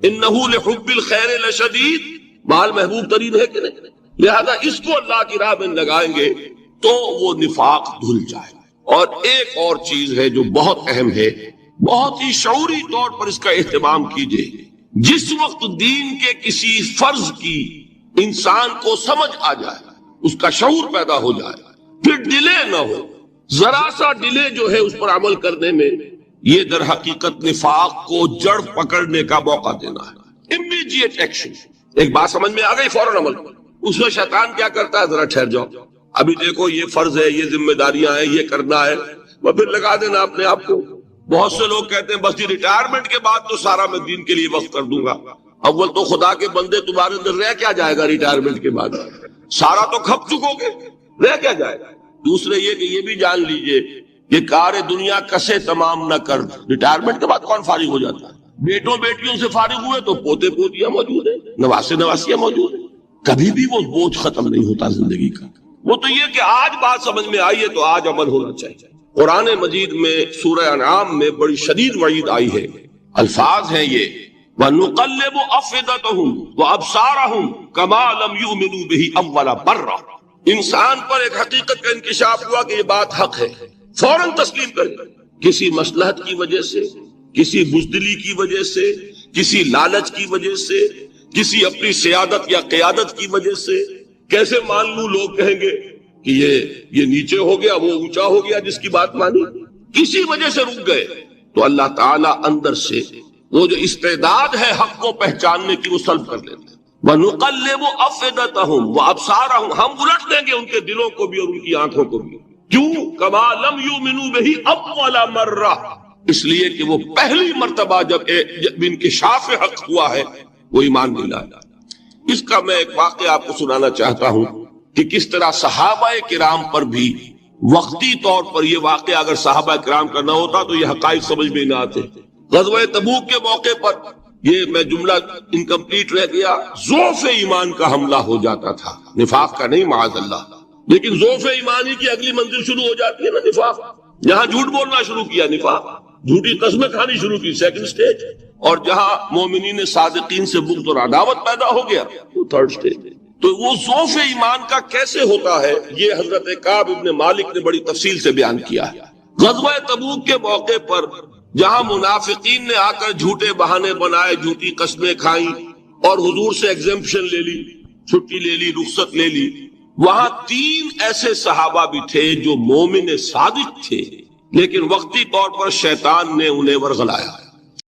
انہ لحب الخیر لشدید، مال محبوب ترین ہے کہ نہیں؟ لہذا اس کو اللہ کی راہ میں لگائیں گے تو وہ نفاق دھل جائے۔ اور ایک اور چیز ہے جو بہت اہم ہے، بہت ہی شعوری طور پر اس کا اہتمام کیجیے۔ جس وقت دین کے کسی فرض کی انسان کو سمجھ آ جائے، اس کا شعور پیدا ہو جائے، پھر ڈیلے نہ ہو، ذرا سا ڈیلے جو ہے اس پر عمل کرنے میں، یہ در حقیقت نفاق کو جڑ پکڑنے کا موقع دینا ہے۔ امیڈیٹ ایکشن، ایک بات سمجھ میں آ گئی، فوراً عمل۔ اس میں شیطان کیا کرتا ہے؟ ذرا ٹھہر جاؤ، ابھی دیکھو یہ فرض ہے، یہ ذمہ داریاں ہیں، یہ کرنا ہے، وہ پھر لگا دینا اپنے آپ کو۔ بہت سے لوگ کہتے ہیں بس یہ ریٹائرمنٹ کے بعد تو سارا میں دین کے لیے وقف کر دوں گا۔ اول تو خدا کے بندے تمہارے اندر رہ کیا جائے گا ریٹائرمنٹ کے بعد؟ سارا تو کھپ چکو گے، رہ کیا جائے گا؟ دوسرے یہ کہ یہ بھی جان لیجئے کہ کار دنیا کسے تمام نہ کر، ریٹائرمنٹ کے بعد کون فارغ ہو جاتا ہے؟ بیٹوں بیٹیوں سے فارغ ہوئے تو پوتے پوتیاں موجود ہیں، نواسے نواسیاں موجود ہیں، کبھی بھی وہ بوجھ ختم نہیں ہوتا زندگی کا۔ وہ تو یہ کہ آج بات سمجھ میں آئی ہے تو آج عمل ہونا چاہیے۔ قرآن مجید میں سورہ انعام میں بڑی شدید وعید آئی ہے، الفاظ ہیں یہ وَنُقَلِّبُ أَفْئِدَتَهُمْ وَأَبْصَارَهُمْ كَمَا لَمْ يُؤْمِنُوا بِهِ أَوَّلَ مَرَّةٍ۔ انسان پر ایک حقیقت کا انکشاف ہوا کہ یہ بات حق ہے، فوراً تسلیم کر دیا۔ کسی مصلحت کی وجہ سے، کسی بزدلی کی وجہ سے، کسی لالچ کی وجہ سے، کسی اپنی سیادت یا قیادت کی وجہ سے، کیسے مان لوں؟ لوگ کہیں گے کہ یہ نیچے ہو گیا، وہ اونچا ہو گیا جس کی بات مانی، کسی وجہ سے رک گئے تو اللہ تعالیٰ اندر سے وہ جو استعداد ہے حق کو پہچاننے کی وہ سلب کر لیتے ہیں۔ وَنُقَلِّبُ أَفْئِدَتَهُمْ وَأَبْصَارَهُمْ، ہم الٹ دیں گے ان کے دلوں کو بھی اور ان کی آنکھوں کو بھی۔ کیوں؟ كَمَا لَمْ يُؤْمِنُوا بِهِ أَوَّلَ مَرَّةٍ، اس لیے کہ وہ پہلی مرتبہ جب انکشاف حق ہوا ہے وہ ایمان نہیں لایا۔ اس کا میں ایک واقعہ آپ کو سنانا چاہتا ہوں کہ کس طرح صحابہ کرام پر بھی وقتی طور پر یہ واقعہ اگر صحابہ کرام کا نہ ہوتا تو یہ حقائق سمجھ میں نہ آتے۔ غزوہ تبوک کے موقع پر یہ میں جملہ انکمپلیٹ رہ گیا، ضعف ایمان کا حملہ ہو جاتا تھا، نفاق کا نہیں معاذ اللہ، لیکن ضعف ایمانی کی اگلی منزل شروع ہو جاتی ہے نا، نفاق۔ جہاں جھوٹ بولنا شروع کیا نفاق، جھوٹی قسمیں کھانی شروع کی سیکنڈ سٹیج، اور جہاں مومنین صادقین سے بغض اور عداوت پیدا ہو گیا وہ تھرڈ سٹیج۔ تو وہ ضعف ایمان کا کیسے ہوتا ہے یہ حضرت کعب ابن مالک نے بڑی تفصیل سے بیان کیا ہے۔ غزوہ تبوک کے موقع پر جہاں منافقین نے آ کر جھوٹے بہانے بنائے، جھوٹی قسمیں کھائیں اور حضور سے ایگزمپشن لے لی، چھٹی لے لی، رخصت لے لی، وہاں 3 ایسے صحابہ بھی تھے جو مومن صادق تھے، لیکن وقتی طور پر شیطان نے انہیں ورغلایا۔